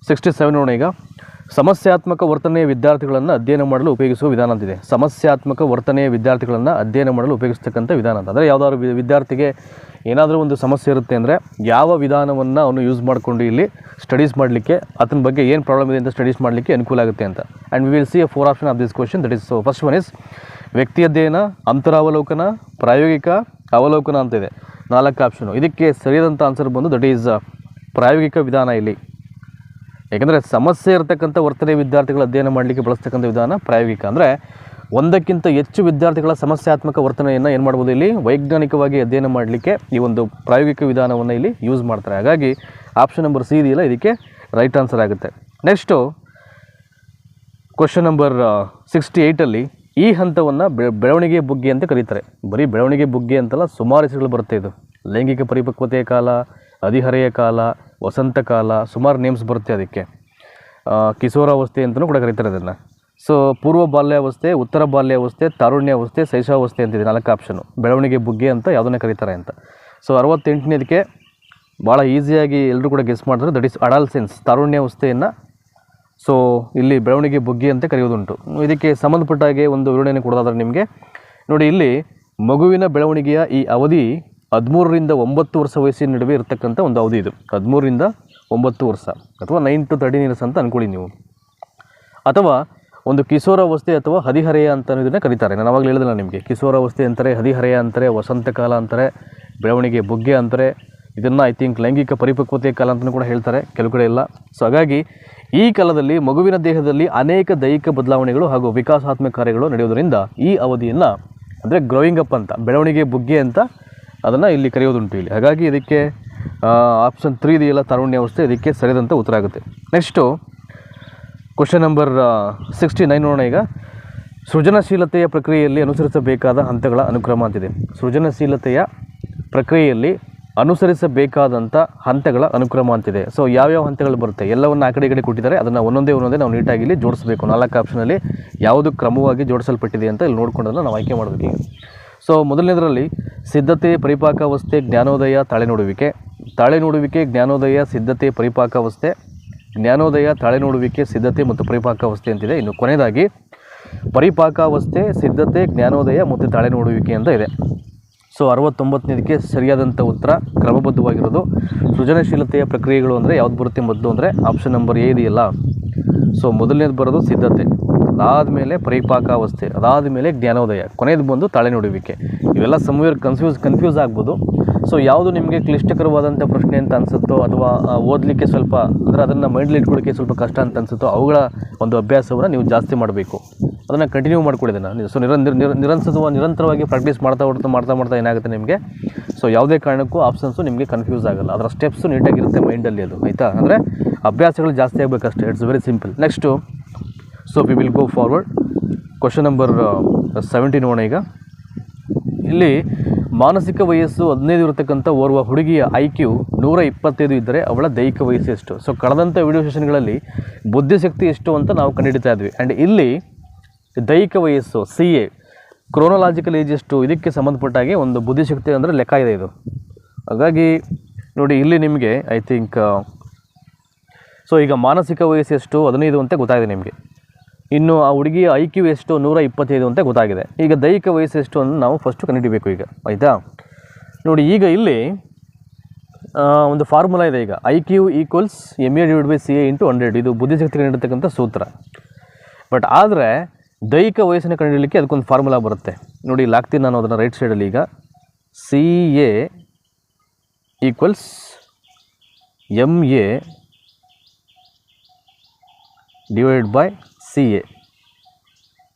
67 ನೋಡೋಣ. ಈಗ ಸಮಸ್ಯಾತ್ಮಕ ವರ್ತನೆಯ ವಿದ್ಯಾರ್ಥಿಗಳನ್ನು ಅಧ್ಯಯನ ಮಾಡಲು ಉಪಯೋಗಿಸುವ ವಿಧಾನ ಅಂತಿದೆ. ಸಮಸ್ಯಾತ್ಮಕ ವರ್ತನೆಯ ವಿದ್ಯಾರ್ಥಿಗಳನ್ನು ಅಧ್ಯಯನ ಮಾಡಲು ಉಪಯೋಗಿಸ್ತಕ್ಕಂಥ ವಿಧಾನ ಅಂತ. ಅಂದರೆ ಯಾವುದಾದ್ರು ವಿದ್ಯಾರ್ಥಿಗೆ ಏನಾದರೂ ಒಂದು ಸಮಸ್ಯೆ ಇರುತ್ತೆ ಅಂದರೆ ಯಾವ ವಿಧಾನವನ್ನು ಅವನು ಯೂಸ್ ಮಾಡಿಕೊಂಡು ಇಲ್ಲಿ ಸ್ಟಡೀಸ್ ಮಾಡಲಿಕ್ಕೆ, ಅದರ ಬಗ್ಗೆ ಏನು ಪ್ರಾಬ್ಲಮ್ ಇದೆ ಅಂತ ಸ್ಟಡೀಸ್ ಮಾಡಲಿಕ್ಕೆ ಅನುಕೂಲ ಆಗುತ್ತೆ ಅಂತ. And we will C 4 option of this question. That is first one is ವ್ಯಕ್ತಿ ಅಧ್ಯಯನ, ಅಂತರಾವಲೋಕನ, ಪ್ರಾಯೋಗಿಕ ಅವಲೋಕನ ಅಂತಿದೆ. 4 ಆಪ್ಷನು. ಇದಕ್ಕೆ ಸರಿಯಾದಂಥ ಆನ್ಸರ್ ಬಂದು ದಟ್ ಈಸ್ ಪ್ರಾಯೋಗಿಕ ವಿಧಾನ ಇಲ್ಲಿ. ಯಾಕೆಂದರೆ ಸಮಸ್ಯೆ ಇರತಕ್ಕಂಥ ವರ್ತನೆ ವಿದ್ಯಾರ್ಥಿಗಳ ಅಧ್ಯಯನ ಮಾಡಲಿಕ್ಕೆ ಬಳಸ್ತಕ್ಕಂಥ ವಿಧಾನ ಪ್ರಾಯೋಗಿಕ. ಅಂದರೆ ಒಂದಕ್ಕಿಂತ ಹೆಚ್ಚು ವಿದ್ಯಾರ್ಥಿಗಳ ಸಮಸ್ಯಾತ್ಮಕ ವರ್ತನೆಯನ್ನು ಏನು ಮಾಡ್ಬೋದು, ಇಲ್ಲಿ ವೈಜ್ಞಾನಿಕವಾಗಿ ಅಧ್ಯಯನ ಮಾಡಲಿಕ್ಕೆ ಈ ಒಂದು ಪ್ರಾಯೋಗಿಕ ವಿಧಾನವನ್ನು ಇಲ್ಲಿ ಯೂಸ್ ಮಾಡ್ತಾರೆ. ಹಾಗಾಗಿ ಆಪ್ಷನ್ ನಂಬರ್ ಸಿ ಇದೆಯಲ್ಲ ಇದಕ್ಕೆ ರೈಟ್ ಆನ್ಸರ್ ಆಗುತ್ತೆ. ನೆಕ್ಸ್ಟು ಕ್ವಶನ್ ನಂಬರ್ 68ಅಲ್ಲಿ ಈ ಹಂತವನ್ನು ಬೆಳವಣಿಗೆ ಬುಗ್ಗೆ ಅಂತ ಕರೀತಾರೆ. ಬರೀ ಬೆಳವಣಿಗೆ ಬುಗ್ಗೆ ಅಂತಲ್ಲ, ಸುಮಾರು ಹೆಸರುಗಳು ಬರುತ್ತೆ. ಇದು ಲೈಂಗಿಕ ಪರಿಪಕ್ವತೆಯ ಕಾಲ, ಹದಿಹರೆಯ ಕಾಲ, ವಸಂತ ಕಾಲ, ಸುಮಾರು ನೇಮ್ಸ್ ಬರುತ್ತೆ ಅದಕ್ಕೆ. ಕಿಶೋರಾವಸ್ಥೆ ಅಂತಲೂ ಕೂಡ ಕರೀತಾರೆ ಅದನ್ನು. ಸೊ ಪೂರ್ವ ಬಾಲ್ಯಾವಸ್ಥೆ, ಉತ್ತರ ಬಾಲ್ಯಾವಸ್ಥೆ, ತಾರುಣ್ಯಾವಸ್ಥೆ, ಶೈಶವಾವಸ್ಥೆ ಅಂತಿದೆ 4 ಆಪ್ಷನು. ಬೆಳವಣಿಗೆ ಬುಗ್ಗೆ ಅಂತ ಯಾವುದನ್ನೇ ಕರೀತಾರೆ ಅಂತ. ಸೊ 68ನೇದಕ್ಕೆ ಭಾಳ ಈಸಿಯಾಗಿ ಎಲ್ಲರೂ ಕೂಡ ಗೆಸ್ ಮಾಡಿದ್ರೆ ದಟ್ ಈಸ್ ಅಡಾಲ್ಸೆನ್ಸ್, ತಾರುಣ್ಯಾವಸ್ಥೆಯನ್ನು ಸೊ ಇಲ್ಲಿ ಬೆಳವಣಿಗೆ ಬುಗ್ಗೆ ಅಂತ ಕರೆಯೋದುಂಟು. ಇದಕ್ಕೆ ಸಂಬಂಧಪಟ್ಟ ಹಾಗೆ ಒಂದು ವಿವರಣೆಯನ್ನು ಕೊಡೋದಾದ್ರೆ ನಿಮಗೆ ನೋಡಿ, ಇಲ್ಲಿ ಮಗುವಿನ ಬೆಳವಣಿಗೆಯ ಈ ಅವಧಿ 13ರಿಂದ 9 ವರ್ಷ ವಯಸ್ಸಿನ ನಡುವೆ ಇರತಕ್ಕಂಥ ಒಂದು ಅವಧಿ ಇದು. 13ರಿಂದ 9 ವರ್ಷ ಅಥವಾ 9 to 13 ಇಯರ್ಸ್ ಅಂತ ಅಂದ್ಕೊಳ್ಳಿ ನೀವು. ಅಥವಾ ಒಂದು ಕಿಶೋರಾವಸ್ಥೆ ಅಥವಾ ಹದಿಹರೆಯ ಅಂತ ಇದನ್ನು ಕರೀತಾರೆ. ನಾನು ಅವಾಗಲೇ ಹೇಳಿದ್ನಲ್ಲ ನಿಮಗೆ, ಕಿಶೋರಾವಸ್ಥೆ ಅಂತಾರೆ, ಹದಿಹರೆಯ ಅಂತಾರೆ, ವಸಂತ ಕಾಲ ಅಂತಾರೆ, ಬೆಳವಣಿಗೆ ಬುಗ್ಗೆ ಅಂತಾರೆ. ಇದನ್ನು ಐ ಥಿಂಕ್ ಲೈಂಗಿಕ ಪರಿಪಕ್ವತೆ ಕಾಲ ಅಂತಲೂ ಕೂಡ ಹೇಳ್ತಾರೆ ಕೆಲವು ಕಡೆ ಎಲ್ಲ. ಸೊ ಹಾಗಾಗಿ ಈ ಕಾಲದಲ್ಲಿ ಮಗುವಿನ ದೇಹದಲ್ಲಿ ಅನೇಕ ದೈಹಿಕ ಬದಲಾವಣೆಗಳು ಹಾಗೂ ವಿಕಾಸಾತ್ಮಕ ಕಾರ್ಯಗಳು ನಡೆಯೋದರಿಂದ ಈ ಅವಧಿಯನ್ನು ಅಂದರೆ ಗ್ರೋಯಿಂಗ್ ಅಪ್ ಅಂತ, ಬೆಳವಣಿಗೆ ಬುಗ್ಗೆ ಅಂತ ಅದನ್ನು ಇಲ್ಲಿ ಕರೆಯೋದುಂಟು ಇಲ್ಲಿ. ಹಾಗಾಗಿ ಇದಕ್ಕೆ ಆಪ್ಷನ್ 3 ಇದೆಯಲ್ಲ ತಾರುಣ್ಯಾವಸ್ಥೆ, ಇದಕ್ಕೆ ಸರಿಯಾದಂಥ ಉತ್ತರ ಆಗುತ್ತೆ. ನೆಕ್ಸ್ಟು ಕ್ವಶನ್ ನಂಬರ್ 69 ನೋಡೋಣ. ಈಗ ಸೃಜನಶೀಲತೆಯ ಪ್ರಕ್ರಿಯೆಯಲ್ಲಿ ಅನುಸರಿಸಬೇಕಾದ ಹಂತಗಳ ಅನುಕ್ರಮ ಅಂತಿದೆ. ಸೃಜನಶೀಲತೆಯ ಪ್ರಕ್ರಿಯೆಯಲ್ಲಿ ಅನುಸರಿಸಬೇಕಾದಂಥ ಹಂತಗಳ ಅನುಕ್ರಮ ಅಂತಿದೆ. ಸೊ ಯಾವ್ಯಾವ ಹಂತಗಳು ಬರುತ್ತೆ ಎಲ್ಲವನ್ನು ಆ ಕಡೆ ಈ ಕಡೆ ಕೊಟ್ಟಿದ್ದಾರೆ, ಅದನ್ನು ಒಂದೊಂದೇ ನಾವು ನೀಟಾಗಿ ಇಲ್ಲಿ ಜೋಡಿಸಬೇಕು. 4 ಆಪ್ಷನಲ್ಲಿ ಯಾವುದು ಕ್ರಮವಾಗಿ ಜೋಡಿಸಲ್ಪಟ್ಟಿದೆ ಅಂತ ಇಲ್ಲಿ ನೋಡ್ಕೊಂಡನ್ನು ನಾವು ಆಯ್ಕೆ ಮಾಡಬೇಕು. ಈಗ ಸೊ ಮೊದಲನೇದರಲ್ಲಿ ಸಿದ್ಧತೆ, ಪರಿಪಾಕಾವಸ್ಥೆ, ಜ್ಞಾನೋದಯ, ತಾಳೆನೋಡುವಿಕೆ. ತಾಳೆನೋಡುವಿಕೆ, ಜ್ಞಾನೋದಯ, ಸಿದ್ಧತೆ, ಪರಿಪಾಕಾವಸ್ಥೆ, ಜ್ಞಾನೋದಯ, ತಾಳೆನೋಡುವಿಕೆ, ಸಿದ್ಧತೆ ಮತ್ತು ಪರಿಪಾಕಾವಸ್ಥೆ ಅಂತಿದೆ. ಇನ್ನು ಕೊನೆಯದಾಗಿ ಪರಿಪಾಕಾವಸ್ಥೆ, ಸಿದ್ಧತೆ, ಜ್ಞಾನೋದಯ ಮತ್ತು ತಾಳೆನೋಡುವಿಕೆ ಅಂತ ಇದೆ. ಸೊ 69ನೇದಕ್ಕೆ ಸರಿಯಾದಂಥ ಉತ್ತರ ಕ್ರಮಬದ್ಧವಾಗಿರೋದು. ಸೃಜನಶೀಲತೆಯ ಪ್ರಕ್ರಿಯೆಗಳು ಅಂದರೆ ಯಾವ್ದು ಬರುತ್ತೆ ಮೊದಲು ಅಂದರೆ ಆಪ್ಷನ್ ನಂಬರ್ ಎ ಇದೆಯಲ್ಲ. ಸೊ ಮೊದಲನೇದು ಬರೋದು ಸಿದ್ಧತೆ, ಅದಾದಮೇಲೆ ಪರಿಪಾಕಾವಸ್ಥೆ, ಅದಾದಮೇಲೆ ಜ್ಞಾನೋದಯ, ಕೊನೆಯದು ಬಂದು ತಾಳೆನೋಡುವಿಕೆ. ಇವೆಲ್ಲ ಸಮ್ವೇರ್ ಕನ್ಫ್ಯೂಸ್ ಆಗ್ಬೋದು. ಸೊ ಯಾವುದು ನಿಮಗೆ ಕ್ಲಿಷ್ಟಕರವಾದಂಥ ಪ್ರಶ್ನೆ ಅಂತ ಅನಿಸುತ್ತೋ ಅಥವಾ ಓದಲಿಕ್ಕೆ ಸ್ವಲ್ಪ ಅಂದರೆ ಅದನ್ನು ಮೈಂಡಲ್ಲಿ ಇಟ್ಕೊಳ್ಳೋಕ್ಕೆ ಸ್ವಲ್ಪ ಕಷ್ಟ ಅಂತ ಅನಿಸುತ್ತೋ ಅವುಗಳ ಒಂದು ಅಭ್ಯಾಸವನ್ನು ನೀವು ಜಾಸ್ತಿ ಮಾಡಬೇಕು. ಅದನ್ನು ಕಂಟಿನ್ಯೂ ಮಾಡ್ಕೊಳ್ಳೋದನ್ನು. ಸೊ ನಿರಂತರವಾಗಿ ಪ್ರಾಕ್ಟೀಸ್ ಮಾಡ್ತಾ ಏನಾಗುತ್ತೆ ನಿಮಗೆ, ಸೊ ಯಾವುದೇ ಕಾರಣಕ್ಕೂ ಆಪ್ಷನ್ಸು ನಿಮಗೆ ಕನ್ಫ್ಯೂಸ್ ಆಗಲ್ಲ. ಅದರ ಸ್ಟೆಪ್ಸು ನೀಟಾಗಿರುತ್ತೆ ಮೈಂಡಲ್ಲಿ, ಅದು ಆಯಿತಾ. ಅಂದರೆ ಅಭ್ಯಾಸಗಳು ಜಾಸ್ತಿ ಆಗಬೇಕಷ್ಟೇ. It's very simple. Next so we will go forward. Question number 70 ನೋಡೋಣ. ಈಗ ಇಲ್ಲಿ ಮಾನಸಿಕ ವಯಸ್ಸು 15 ಇರತಕ್ಕಂಥ ಓರ್ವ ಹುಡುಗಿಯ IQ 125 ಇದ್ದರೆ ಅವಳ ದೈಹಿಕ ವಯಸ್ಸು ಎಷ್ಟು? ಸೊ ಕಳೆದಂಥ ವಿಡಿಯೋ ಸೆಷನ್ಗಳಲ್ಲಿ ಬುದ್ಧಿಶಕ್ತಿ ಎಷ್ಟು ಅಂತ ನಾವು ಕಂಡುಹಿಡಿತಾ ಇದ್ವಿ. ಆ್ಯಂಡ್ ಇಲ್ಲಿ ದೈಹಿಕ ವಯಸ್ಸು CA ಕ್ರೋನಲಾಜಿಕಲ್ ಏಜ್ ಎಷ್ಟು, ಇದಕ್ಕೆ ಸಂಬಂಧಪಟ್ಟಾಗೆ ಒಂದು ಬುದ್ಧಿಶಕ್ತಿ ಅಂದರೆ ಲೆಕ್ಕ ಇದೆ ಇದು. ಹಾಗಾಗಿ ನೋಡಿ ಇಲ್ಲಿ ನಿಮಗೆ ಐ ಥಿಂಕ್ ಸೊ ಈಗ ಮಾನಸಿಕ ವಯಸ್ಸು ಎಷ್ಟು 15 ಅಂತ ಗೊತ್ತಾಗಿದೆ ನಿಮಗೆ. ಇನ್ನು ಆ ಹುಡುಗಿಯ IQ ಎಷ್ಟು 125 ಅಂತ ಗೊತ್ತಾಗಿದೆ. ಈಗ ದೈಹಿಕ ವಯಸ್ಸು ಎಷ್ಟು ಅಂತ ನಾವು ಫಸ್ಟು ಕಂಡುಹಿಡಿಬೇಕು ಈಗ, ಆಯಿತಾ. ನೋಡಿ ಈಗ ಇಲ್ಲಿ ಒಂದು ಫಾರ್ಮುಲಾ ಇದೆ. ಈಗ IQ = MA/CA × 100 ಇದು ಬುದ್ಧಿಶಕ್ತಿ ಕಂಡುಹಿಡಿತಕ್ಕಂಥ ಸೂತ್ರ. ಬಟ್ ಆದರೆ ದೈಹಿಕ ವಯಸ್ಸನ್ನು ಕಂಡುಹಿಡಲಿಕ್ಕೆ ಅದಕ್ಕೊಂದು ಫಾರ್ಮುಲಾ ಬರುತ್ತೆ. ನೋಡಿ ಇಲ್ಲಿ ಹಾಕ್ತೀನಿ ನಾನು ಅದನ್ನು ರೈಟ್ ಸೈಡಲ್ಲಿ. ಈಗ CA = MA/CA.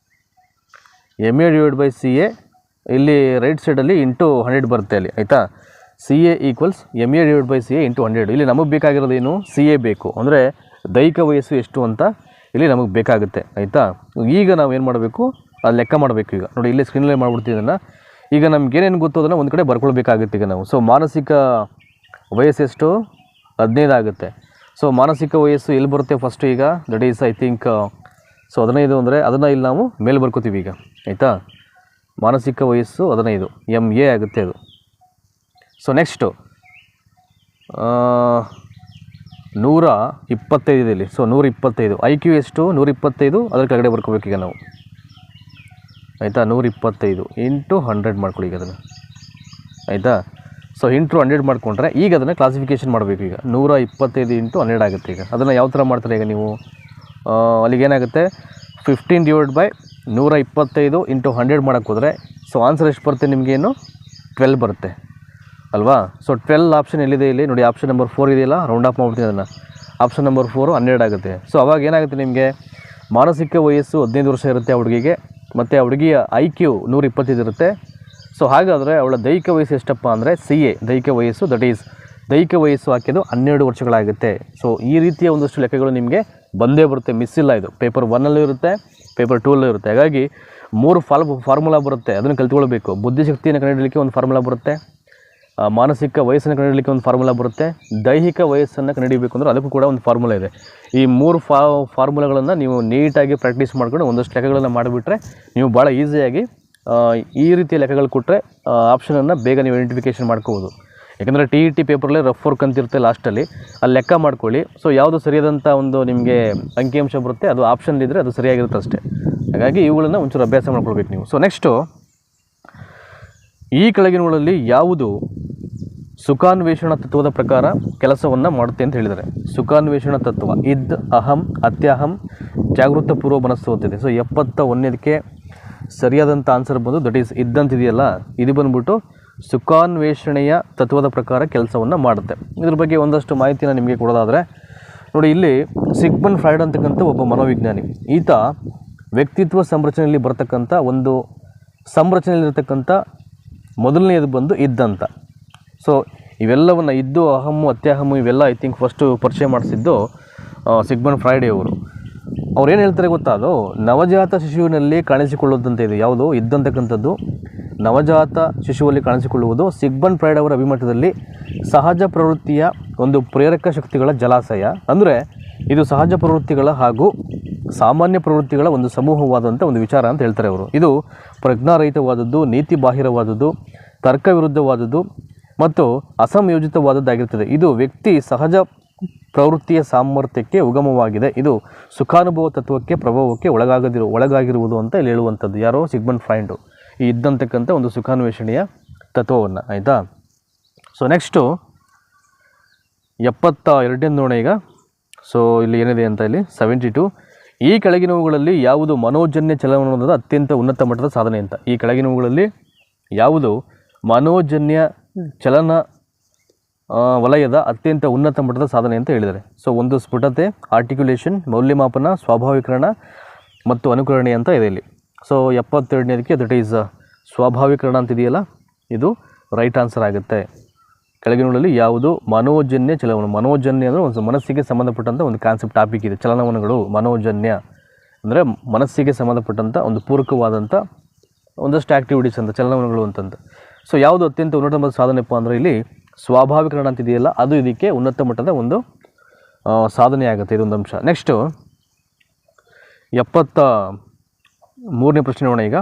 MA/CA ಇಲ್ಲಿ ರೈಟ್ ಸೈಡಲ್ಲಿ ಇಂಟು 100 ಬರುತ್ತೆ ಅಲ್ಲಿ, ಆಯಿತಾ. CA = MA/CA × 100. ಇಲ್ಲಿ ನಮಗೆ ಬೇಕಾಗಿರೋದೇನು, CA ಬೇಕು ಅಂದರೆ ದೈಹಿಕ ವಯಸ್ಸು ಎಷ್ಟು ಅಂತ ಇಲ್ಲಿ ನಮಗೆ ಬೇಕಾಗುತ್ತೆ, ಆಯಿತಾ. ಈಗ ನಾವು ಏನು ಮಾಡಬೇಕು, ಅದು ಲೆಕ್ಕ ಮಾಡಬೇಕು. ಈಗ ನೋಡಿ ಇಲ್ಲಿ ಸ್ಕ್ರೀನಲ್ಲಿ ಮಾಡ್ಬಿಡ್ತೀವಿ ಅದನ್ನು. ಈಗ ನಮಗೇನೇನು ಗೊತ್ತು ಅದನ್ನು ಒಂದು ಕಡೆ ಬರ್ಕೊಳ್ಬೇಕಾಗುತ್ತೆ ಈಗ ನಾವು. ಸೊ ಮಾನಸಿಕ ವಯಸ್ಸೆಷ್ಟು 15 ಆಗುತ್ತೆ. ಸೊ ಮಾನಸಿಕ ವಯಸ್ಸು ಎಲ್ಲಿ ಬರುತ್ತೆ ಫಸ್ಟು ಈಗ, that is I think so 15 ಅಂದರೆ ಅದನ್ನು ಇಲ್ಲಿ ನಾವು ಮೇಲೆ ಬರ್ಕೋತೀವಿ ಈಗ, ಆಯಿತಾ. ಮಾನಸಿಕ ವಯಸ್ಸು 15 MA ಆಗುತ್ತೆ ಅದು. ಸೊ ನೆಕ್ಸ್ಟು 125 ಇದೆ ಇಲ್ಲಿ. ಸೊ 125 IQ ಎಷ್ಟು 125 ಅದರ ಕೆಳಗಡೆ ಬರ್ಕೋಬೇಕು ಈಗ ನಾವು, ಆಯಿತಾ. 125 × 100 ಮಾಡ್ಕೊಳ್ಳಿ ಈಗ ಅದನ್ನು, ಆಯಿತಾ. ಸೊ ಇಂಟು 100 ಮಾಡಿಕೊಂಡ್ರೆ ಈಗ ಅದನ್ನು ಕ್ಲಾಸಿಫಿಕೇಷನ್ ಮಾಡಬೇಕು. ಈಗ 125 × 100 ಆಗುತ್ತೆ. ಈಗ ಅದನ್ನು ಯಾವ ಥರ ಮಾಡ್ತಾರೆ ಈಗ ನೀವು, ಅಲ್ಲಿಗೇನಾಗುತ್ತೆ 15/125 × 100 ಮಾಡೋಕ್ಕೆ ಹೋದರೆ ಸೊ ಆನ್ಸರ್ ಎಷ್ಟು ಬರುತ್ತೆ ನಿಮಗೇನು 12 ಬರುತ್ತೆ ಅಲ್ವಾ. ಸೊ 12 ಆಪ್ಷನ್ ಎಲ್ಲಿದೆ ಇಲ್ಲಿ ನೋಡಿ, ಆಪ್ಷನ್ ನಂಬರ್ 4 ಇದೆಯಲ್ಲ, ರೌಂಡ್ ಆಫ್ ಮಾಡ್ಬಿಡ್ತೀನಿ ಅದನ್ನು. ಆಪ್ಷನ್ ನಂಬರ್ 4 12 ಆಗುತ್ತೆ. ಸೊ ಅವಾಗ ಏನಾಗುತ್ತೆ ನಿಮಗೆ, ಮಾನಸಿಕ ವಯಸ್ಸು 15 ವರ್ಷ ಇರುತ್ತೆ ಆ ಹುಡುಗಿಗೆ, ಮತ್ತು ಆ ಹುಡುಗಿಯ IQ 125 ಇರುತ್ತೆ. ಸೊ ಹಾಗಾದರೆ ಅವಳ ದೈಹಿಕ ವಯಸ್ಸು ಎಷ್ಟಪ್ಪ ಅಂದರೆ CA ದೈಹಿಕ ವಯಸ್ಸು, ದಟ್ ಈಸ್ ದೈಹಿಕ ವಯಸ್ಸು ಹಾಕಿದ್ದು 12 ವರ್ಷಗಳಾಗುತ್ತೆ. ಸೊ ಈ ರೀತಿಯ ಒಂದಷ್ಟು ಲೆಕ್ಕಗಳು ನಿಮಗೆ ಬಂದೇ ಬರುತ್ತೆ, ಮಿಸ್ ಇಲ್ಲ. ಇದು ಪೇಪರ್ 1ಅಲ್ಲೂ ಇರುತ್ತೆ, ಪೇಪರ್ 2ಅಲ್ಲೂ ಇರುತ್ತೆ. ಹಾಗಾಗಿ 3 ಫಾರ್ಮುಲಾ ಬರುತ್ತೆ, ಅದನ್ನು ಕಲ್ತ್ಕೊಳ್ಬೇಕು. ಬುದ್ಧಿಶಕ್ತಿಯನ್ನು ಕಂಡುಹಿಡಲಿಕ್ಕೆ ಒಂದು ಫಾರ್ಮುಲಾ ಬರುತ್ತೆ, ಮಾನಸಿಕ ವಯಸ್ಸನ್ನು ಕಂಡುಹಿಡಲಿಕ್ಕೆ ಒಂದು ಫಾರ್ಮುಲಾ ಬರುತ್ತೆ, ದೈಹಿಕ ವಯಸ್ಸನ್ನು ಕಂಡುಹಿಡಬೇಕು ಅಂದರೆ ಅದಕ್ಕೂ ಕೂಡ ಒಂದು ಫಾರ್ಮುಲಾ ಇದೆ. ಈ 3 ಫಾರ್ಮುಲಾಗಳನ್ನು ನೀವು ನೀಟಾಗಿ ಪ್ರಾಕ್ಟೀಸ್ ಮಾಡ್ಕೊಂಡು ಒಂದಷ್ಟು ಲೆಕ್ಕಗಳನ್ನು ಮಾಡಿಬಿಟ್ರೆ ನೀವು ಭಾಳ ಈಸಿಯಾಗಿ ಈ ರೀತಿಯ ಲೆಕ್ಕಗಳು ಕೊಟ್ಟರೆ ಆಪ್ಷನನ್ನು ಬೇಗ ನೀವು ಐಡೆಂಟಿಫಿಕೇಷನ್ ಮಾಡ್ಕೋಬೋದು. ಯಾಕಂದರೆ TET ಪೇಪರಲ್ಲಿ ರಫ್ ವರ್ಕ್ ಅಂತಿರುತ್ತೆ ಲಾಸ್ಟಲ್ಲಿ, ಅಲ್ಲಿ ಲೆಕ್ಕ ಮಾಡ್ಕೊಳ್ಳಿ. ಸೊ ಯಾವುದು ಸರಿಯಾದಂಥ ಒಂದು ನಿಮಗೆ ಅಂಕಿಅಂಶ ಬರುತ್ತೆ ಅದು ಆಪ್ಷನ್ಲಿದ್ದರೆ ಅದು ಸರಿಯಾಗಿರುತ್ತೆ ಅಷ್ಟೇ. ಹಾಗಾಗಿ ಇವುಗಳನ್ನು ಒಂಚೂರು ಅಭ್ಯಾಸ ಮಾಡ್ಕೊಳ್ಬೇಕು ನೀವು. ಸೊ ನೆಕ್ಸ್ಟು ಈ ಕೆಳಗಿನವುಗಳಲ್ಲಿ ಯಾವುದು ಸುಖಾನ್ವೇಷಣ ತತ್ವದ ಪ್ರಕಾರ ಕೆಲಸವನ್ನು ಮಾಡುತ್ತೆ ಅಂತ ಹೇಳಿದ್ದಾರೆ. ಸುಖಾನ್ವೇಷಣ ತತ್ವ ಅಹಂ, ಅತ್ಯಹಂ, ಜಾಗೃತಪೂರ್ವ ಮನಸ್ಸು ಅಂತಿದೆ. ಸೊ 71ಕ್ಕೆ ಸರಿಯಾದಂಥ ಆನ್ಸರ್ ಬಂದು ದಟ್ ಈಸ್ ಇದ್ದಂತಿದೆಯಲ್ಲ, ಇದು ಬಂದ್ಬಿಟ್ಟು ಸುಖಾನ್ವೇಷಣೆಯ ತತ್ವದ ಪ್ರಕಾರ ಕೆಲಸವನ್ನು ಮಾಡುತ್ತೆ. ಇದ್ರ ಬಗ್ಗೆ ಒಂದಷ್ಟು ಮಾಹಿತಿನ ನಿಮಗೆ ಕೊಡೋದಾದರೆ ನೋಡಿ, ಇಲ್ಲಿ ಸಿಗ್ಮಂಡ್ ಫ್ರಾಯ್ಡ್ ಅಂತಕ್ಕಂಥ ಒಬ್ಬ ಮನೋವಿಜ್ಞಾನಿ. ಈತ ವ್ಯಕ್ತಿತ್ವ ಸಂರಚನೆಯಲ್ಲಿ ಬರ್ತಕ್ಕಂಥ ಒಂದು ಸಂರಚನೆಯಲ್ಲಿರ್ತಕ್ಕಂಥ ಮೊದಲನೆಯದು ಬಂದು ಇದ್ದಂತ. ಸೊ ಇವೆಲ್ಲವನ್ನು ಇದ್ದು ಅಹಮ್ಮು ಅತ್ಯಾಹಮ್ಮು ಇವೆಲ್ಲ ಐ ಥಿಂಕ್ ಫಸ್ಟು ಪರಿಚಯ ಮಾಡಿಸಿದ್ದು ಸಿಗ್ಮಂಡ್ ಫ್ರಾಯ್ಡೆ ಅವರು. ಏನು ಹೇಳ್ತಾರೆ ಗೊತ್ತಾ, ಅದು ನವಜಾತ ಶಿಶುವಿನಲ್ಲಿ ಕಾಣಿಸಿಕೊಳ್ಳುವಂಥ ಇದು ಯಾವುದು ಇದ್ದಂತಕ್ಕಂಥದ್ದು ನವಜಾತ ಶಿಶುವಲ್ಲಿ ಕಾಣಿಸಿಕೊಳ್ಳುವುದು ಸಿಗ್ಮಂಡ್ ಫ್ರಾಯ್ಡ್ ಅವರ ಅಭಿಮತದಲ್ಲಿ ಸಹಜ ಪ್ರವೃತ್ತಿಯ ಒಂದು ಪ್ರೇರಕ ಶಕ್ತಿಗಳ ಜಲಾಶಯ. ಅಂದರೆ ಇದು ಸಹಜ ಪ್ರವೃತ್ತಿಗಳ ಹಾಗೂ ಸಾಮಾನ್ಯ ಪ್ರವೃತ್ತಿಗಳ ಒಂದು ಸಮೂಹವಾದಂಥ ಒಂದು ವಿಚಾರ ಅಂತ ಹೇಳ್ತಾರೆ ಅವರು. ಇದು ಪ್ರಜ್ಞಾರಹಿತವಾದದ್ದು, ನೀತಿ ಬಾಹಿರವಾದದ್ದು, ತರ್ಕ ವಿರುದ್ಧವಾದದ್ದು ಮತ್ತು ಅಸಂಯೋಜಿತವಾದದ್ದಾಗಿರ್ತದೆ. ಇದು ವ್ಯಕ್ತಿ ಸಹಜ ಪ್ರವೃತ್ತಿಯ ಸಾಮರ್ಥ್ಯಕ್ಕೆ ಉಗಮವಾಗಿದೆ. ಇದು ಸುಖಾನುಭವ ತತ್ವಕ್ಕೆ ಪ್ರಭಾವಕ್ಕೆ ಒಳಗಾಗಿರುವುದು ಅಂತ ಇಲ್ಲಿ ಹೇಳುವಂಥದ್ದು ಯಾರೋ ಸಿಗ್ಮಂಡ್ ಫ್ರಾಯ್ಡ್ ಈ ಇದ್ದಂತಕ್ಕಂಥ ಒಂದು ಸುಖಾನ್ವೇಷಣೆಯ ತತ್ವವನ್ನು. ಆಯಿತಾ. ಸೊ ನೆಕ್ಸ್ಟು 72ನೇ ನೋಡೋಣ ಈಗ. ಸೊ ಇಲ್ಲಿ ಏನಿದೆ ಅಂತ ಇಲ್ಲಿ 72 ಈ ಕೆಳಗಿನವುಗಳಲ್ಲಿ ಯಾವುದು ಮನೋಜನ್ಯ ಚಲನವಲನದ ಅತ್ಯಂತ ಉನ್ನತ ಮಟ್ಟದ ಸಾಧನೆ ಅಂತ. ಈ ಕೆಳಗಿನವುಗಳಲ್ಲಿ ಯಾವುದು ಮನೋಜನ್ಯ ಚಲನ ವಲಯದ ಅತ್ಯಂತ ಉನ್ನತ ಮಟ್ಟದ ಸಾಧನೆ ಅಂತ ಹೇಳಿದ್ದಾರೆ. ಸೊ ಒಂದು ಸ್ಫುಟತೆ, ಆರ್ಟಿಕ್ಯುಲೇಷನ್, ಮೌಲ್ಯಮಾಪನ, ಸ್ವಾಭಾವಿಕರಣ ಮತ್ತು ಅನುಕರಣೆ ಅಂತ ಇದೆ ಇಲ್ಲಿ. ಸೊ 72ನೇದಕ್ಕೆ ದಟ್ ಈಸ್ ಸ್ವಾಭಾವಿಕರಣ ಅಂತಿದೆಯಲ್ಲ, ಇದು ರೈಟ್ ಆನ್ಸರ್ ಆಗುತ್ತೆ. ಕೆಳಗಿನಗಳಲ್ಲಿ ಯಾವುದು ಮನೋಜನ್ಯ ಚಲನವಲನ. ಮನೋಜನ್ಯ ಅಂದರೆ ಒಂದು ಮನಸ್ಸಿಗೆ ಸಂಬಂಧಪಟ್ಟಂಥ ಒಂದು ಕಾನ್ಸೆಪ್ಟ್ ಟಾಪಿಕ್ ಇದೆ. ಚಲನವಲನಗಳು ಮನೋಜನ್ಯ ಅಂದರೆ ಮನಸ್ಸಿಗೆ ಸಂಬಂಧಪಟ್ಟಂಥ ಒಂದು ಪೂರಕವಾದಂಥ ಒಂದಷ್ಟು ಆ್ಯಕ್ಟಿವಿಟೀಸ್ ಅಂತ ಚಲನವಲನಗಳು ಅಂತಂದು. ಸೊ ಯಾವುದು ಅತ್ಯಂತ ಉನ್ನತ ಮಟ್ಟದ ಸಾಧನೆಪ್ಪ ಅಂದರೆ ಇಲ್ಲಿ ಸ್ವಾಭಾವಿಕರಣ ಅಂತಿದೆಯಲ್ಲ, ಅದು ಇದಕ್ಕೆ ಉನ್ನತ ಮಟ್ಟದ ಒಂದು ಸಾಧನೆ ಆಗುತ್ತೆ. ಇದೊಂದು ಅಂಶ. ನೆಕ್ಸ್ಟು 73ನೇ ಪ್ರಶ್ನೆ ನೋಡೋಣ ಈಗ.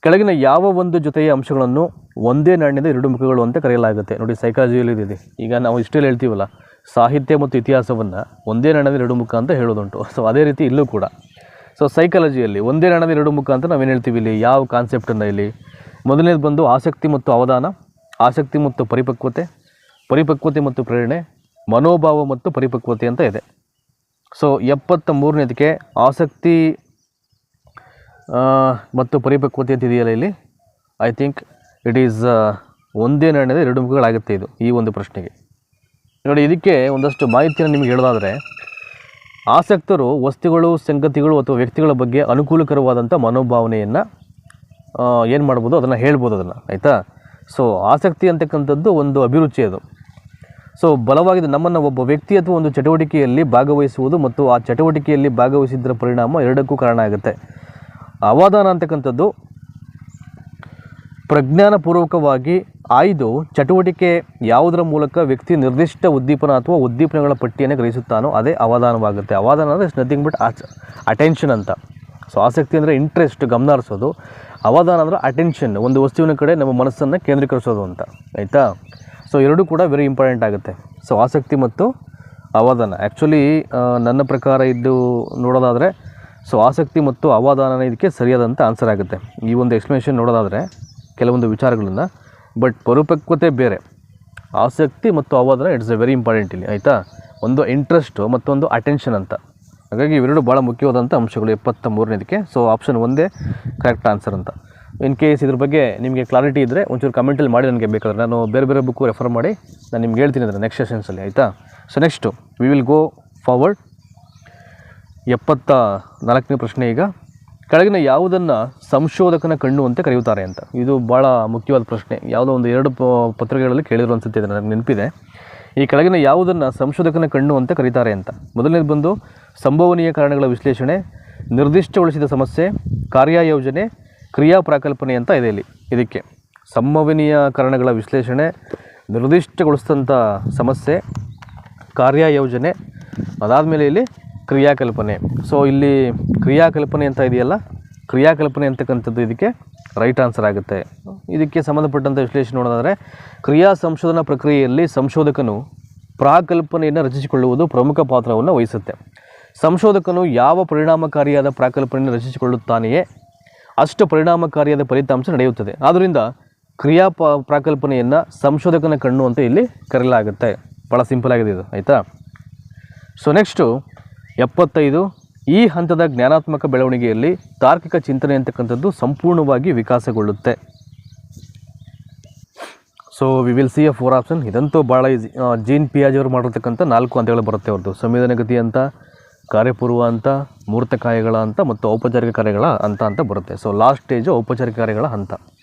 ಕೆಳಗಿನ ಯಾವ ಒಂದು ಜೊತೆಯ ಅಂಶಗಳನ್ನು ಒಂದೇ ನಾಣ್ಯದ ಎರಡು ಮುಖಗಳು ಅಂತ ಕರೆಯಲಾಗುತ್ತೆ. ನೋಡಿ, ಸೈಕಾಲಜಿಯಲ್ಲಿ ಇದೆ. ಈಗ ನಾವು ಇಷ್ಟೆಲ್ಲ ಹೇಳ್ತೀವಲ್ಲ, ಸಾಹಿತ್ಯ ಮತ್ತು ಇತಿಹಾಸವನ್ನು ಒಂದೇ ನಾಣ್ಯದ ಎರಡು ಮುಖ ಅಂತ ಹೇಳೋದುಂಟು. ಸೊ ಅದೇ ರೀತಿ ಇಲ್ಲೂ ಕೂಡ. ಸೊ ಸೈಕಾಲಜಿಯಲ್ಲಿ ಒಂದೇ ನಾಣ್ಯದ ಎರಡು ಮುಖ ಅಂತ ನಾವೇನು ಹೇಳ್ತೀವಿ ಇಲ್ಲಿ, ಯಾವ ಕಾನ್ಸೆಪ್ಟನ್ನು ಇಲ್ಲಿ ಮೊದಲನೇದು ಬಂದು ಆಸಕ್ತಿ ಮತ್ತು ಅವಧಾನ, ಆಸಕ್ತಿ ಮತ್ತು ಪರಿಪಕ್ವತೆ, ಪರಿಪಕ್ವತೆ ಮತ್ತು ಪ್ರೇರಣೆ, ಮನೋಭಾವ ಮತ್ತು ಪರಿಪಕ್ವತೆ ಅಂತ ಇದೆ. ಸೊ 73ನೇದಕ್ಕೆ ಆಸಕ್ತಿ ಮತ್ತು ಪರಿಪಕ್ವತೆ ಅಂತಿದೆಯಲ್ಲ ಇಲ್ಲಿ, ಐ ಥಿಂಕ್ ಇಟ್ ಈಸ್ ಒಂದೇ ನಾಣ್ಯದ ಎರಡು ಮುಖಗಳಾಗುತ್ತೆ ಇದು ಈ ಒಂದು ಪ್ರಶ್ನೆಗೆ. ನೋಡಿ, ಇದಕ್ಕೆ ಒಂದಷ್ಟು ಮಾಹಿತಿಯನ್ನು ನಿಮಗೆ ಹೇಳೋದಾದರೆ, ಆಸಕ್ತರು ವಸ್ತುಗಳು, ಸಂಗತಿಗಳು ಅಥವಾ ವ್ಯಕ್ತಿಗಳ ಬಗ್ಗೆ ಅನುಕೂಲಕರವಾದಂಥ ಮನೋಭಾವನೆಯನ್ನು ಏನು ಮಾಡ್ಬೋದು, ಅದನ್ನು ಹೇಳ್ಬೋದು ಅದನ್ನು. ಆಯಿತಾ. ಸೊ ಆಸಕ್ತಿ ಅಂತಕ್ಕಂಥದ್ದು ಒಂದು ಅಭಿರುಚಿ ಅದು. ಸೊ ಬಲವಾಗಿದೆ ನಮ್ಮನ್ನು ಒಬ್ಬ ವ್ಯಕ್ತಿ ಅಥವಾ ಒಂದು ಚಟುವಟಿಕೆಯಲ್ಲಿ ಭಾಗವಹಿಸುವುದು ಮತ್ತು ಆ ಚಟುವಟಿಕೆಯಲ್ಲಿ ಭಾಗವಹಿಸಿದ್ದರ ಪರಿಣಾಮ ಎರಡಕ್ಕೂ ಕಾರಣ ಆಗುತ್ತೆ. ಅವಧಾನ ಅಂತಕ್ಕಂಥದ್ದು ಪ್ರಜ್ಞಾನಪೂರ್ವಕವಾಗಿ ಆಯ್ದು ಚಟುವಟಿಕೆ ಯಾವುದರ ಮೂಲಕ ವ್ಯಕ್ತಿ ನಿರ್ದಿಷ್ಟ ಉದ್ದೀಪನ ಅಥವಾ ಉದ್ದೀಪನಗಳ ಪಟ್ಟಿಯನ್ನು ಗ್ರಹಿಸುತ್ತಾನೋ ಅದೇ ಅವಧಾನವಾಗುತ್ತೆ. ಅವಧಾನ ಅಂದರೆ ಇಟ್ಸ್ ನಥಿಂಗ್ ಬಟ್ ಅಟೆನ್ಷನ್ ಅಂತ. ಸೊ ಆಸಕ್ತಿ ಅಂದರೆ ಇಂಟ್ರೆಸ್ಟ್, ಗಮನ ಹರಿಸೋದು. ಅವಧಾನ ಅಂದರೆ ಅಟೆನ್ಷನ್, ಒಂದು ವಸ್ತುವಿನ ಕಡೆ ನಮ್ಮ ಮನಸ್ಸನ್ನು ಕೇಂದ್ರೀಕರಿಸೋದು ಅಂತ. ಆಯಿತಾ. ಸೊ ಎರಡೂ ಕೂಡ ವೆರಿ ಇಂಪಾರ್ಟೆಂಟ್ ಆಗುತ್ತೆ. ಸೊ ಆಸಕ್ತಿ ಮತ್ತು ಅವಧಾನ ಆ್ಯಕ್ಚುಲಿ ನನ್ನ ಪ್ರಕಾರ ಇದು ನೋಡೋದಾದರೆ ಸೊ ಆಸಕ್ತಿ ಮತ್ತು ಅವಧಾನ ಇದಕ್ಕೆ ಸರಿಯಾದಂಥ ಆನ್ಸರ್ ಆಗುತ್ತೆ. ಈ ಒಂದು ಎಕ್ಸ್ಪ್ಲನೇಷನ್ ನೋಡೋದಾದರೆ ಕೆಲವೊಂದು ವಿಚಾರಗಳನ್ನು. ಬಟ್ ಪರಿಪಕ್ವತೆ ಬೇರೆ, ಆಸಕ್ತಿ ಮತ್ತು ಅವಧಾನ ಇಟ್ಸ್ ಎ ವೆರಿ ಇಂಪಾರ್ಟೆಂಟ್ ಇಲ್ಲಿ. ಆಯಿತಾ. ಒಂದು ಇಂಟ್ರೆಸ್ಟು ಮತ್ತೊಂದು ಅಟೆನ್ಷನ್ ಅಂತ. ಹಾಗಾಗಿ ಇವೆರಡು ಭಾಳ ಮುಖ್ಯವಾದಂಥ ಅಂಶಗಳು 73ನೇದಕ್ಕೆ. ಸೊ ಆಪ್ಷನ್ ಒಂದೇ ಕರೆಕ್ಟ್ ಆನ್ಸರ್ ಅಂತ. ಇನ್ ಕೇಸ್ ಇದ್ರ ಬಗ್ಗೆ ನಿಮಗೆ ಕ್ಲಾರಿಟಿ ಇದ್ದರೆ ಒಂಚೂರು ಕಮೆಂಟಲ್ಲಿ ಮಾಡಿ, ನನಗೆ ಬೇಕಾದ್ರೆ ನಾನು ಬೇರೆ ಬೇರೆ ಬುಕ್ಕು ರೆಫರ್ ಮಾಡಿ ನಾನು ನಿಮ್ಗೆ ಹೇಳ್ತೀನಿ ಅಂದರೆ ನೆಕ್ಸ್ಟ್ ಸೆಷನ್ಸಲ್ಲಿ. ಆಯಿತಾ. So next we will go forward. 74ನೇ ಪ್ರಶ್ನೆ ಈಗ. ಕೆಳಗಿನ ಯಾವುದನ್ನು ಸಂಶೋಧಕನ ಕಣ್ಣು ಅಂತ ಕರೆಯುತ್ತಾರೆ ಅಂತ. ಇದು ಭಾಳ ಮುಖ್ಯವಾದ ಪ್ರಶ್ನೆ. ಯಾವುದೋ ಒಂದು 2 ಪತ್ರಿಕೆಗಳಲ್ಲಿ ಕೇಳಿರೋ ಅನಿಸುತ್ತೆ, ನನಗೆ ನೆನಪಿದೆ. ಈ ಕೆಳಗಿನ ಯಾವುದನ್ನು ಸಂಶೋಧಕನ ಕಣ್ಣು ಅಂತ ಕರೀತಾರೆ ಅಂತ. ಮೊದಲನೇದು ಬಂದು ಸಂಭವನೀಯ ಕಾರಣಗಳ ವಿಶ್ಲೇಷಣೆ, ನಿರ್ದಿಷ್ಟಗೊಳಿಸಿದ ಸಮಸ್ಯೆ, ಕಾರ್ಯಯೋಜನೆ, ಕ್ರಿಯಾ ಪ್ರಾಕಲ್ಪನೆ ಅಂತ ಇದೆ ಇಲ್ಲಿ. ಇದಕ್ಕೆ ಸಂಭವನೀಯ ಕಾರಣಗಳ ವಿಶ್ಲೇಷಣೆ, ನಿರ್ದಿಷ್ಟಗೊಳಿಸಿದಂಥ ಸಮಸ್ಯೆ, ಕಾರ್ಯಯೋಜನೆ, ಅದಾದಮೇಲೆ ಇಲ್ಲಿ ಕ್ರಿಯಾಕಲ್ಪನೆ. ಸೊ ಇಲ್ಲಿ ಕ್ರಿಯಾಕಲ್ಪನೆ ಅಂತ ಇದೆಯಲ್ಲ, ಕ್ರಿಯಾಕಲ್ಪನೆ ಅಂತಕ್ಕಂಥದ್ದು ಇದಕ್ಕೆ ರೈಟ್ ಆನ್ಸರ್ ಆಗುತ್ತೆ. ಇದಕ್ಕೆ ಸಂಬಂಧಪಟ್ಟಂಥ ವಿಶ್ಲೇಷಣೆ ನೋಡೋದಾದರೆ, ಕ್ರಿಯಾ ಸಂಶೋಧನಾ ಪ್ರಕ್ರಿಯೆಯಲ್ಲಿ ಸಂಶೋಧಕನು ಪ್ರಾಕಲ್ಪನೆಯನ್ನು ರಚಿಸಿಕೊಳ್ಳುವುದು ಪ್ರಮುಖ ಪಾತ್ರವನ್ನು ವಹಿಸುತ್ತೆ. ಸಂಶೋಧಕನು ಯಾವ ಪರಿಣಾಮಕಾರಿಯಾದ ಪ್ರಾಕಲ್ಪನೆಯನ್ನು ರಚಿಸಿಕೊಳ್ಳುತ್ತಾನೆಯೇ ಅಷ್ಟು ಪರಿಣಾಮಕಾರಿಯಾದ ಫಲಿತಾಂಶ ನಡೆಯುತ್ತದೆ. ಆದ್ದರಿಂದ ಕ್ರಿಯಾ ಪ್ರಾಕಲ್ಪನೆಯನ್ನು ಸಂಶೋಧಕನ ಕಣ್ಣು ಅಂತ ಇಲ್ಲಿ ಕರೆಯಲಾಗುತ್ತೆ. ಭಾಳ ಸಿಂಪಲ್ ಆಗಿದೆ ಇದು. ಆಯಿತಾ. So next 75. ಈ ಹಂತದ ಜ್ಞಾನಾತ್ಮಕ ಬೆಳವಣಿಗೆಯಲ್ಲಿ ತಾರ್ಕಿಕ ಚಿಂತನೆ ಅಂತಕ್ಕಂಥದ್ದು ಸಂಪೂರ್ಣವಾಗಿ ವಿಕಾಸಗೊಳ್ಳುತ್ತೆ. So we will see a 4 option. ಇದಂತೂ ಭಾಳ ಈಸಿ. ಜೀನ್ ಪಿಯಾಜೆ ಅವರು ಮಾಡಿರ್ತಕ್ಕಂಥ 4 ಹಂತಗಳು ಬರುತ್ತೆ ಅವ್ರದ್ದು. ಸಂವೇದನಗತಿ ಅಂತ, ಕಾರ್ಯಪೂರ್ವ ಅಂತ, ಮೂರ್ತ ಕಾರ್ಯಗಳ ಅಂತ ಮತ್ತು ಔಪಚಾರಿಕ ಕಾರ್ಯಗಳ ಹಂತ ಅಂತ ಬರುತ್ತೆ. ಸೊ ಲಾಸ್ಟ್ ಸ್ಟೇಜು ಔಪಚಾರಿಕ ಕಾರ್ಯಗಳ ಹಂತ.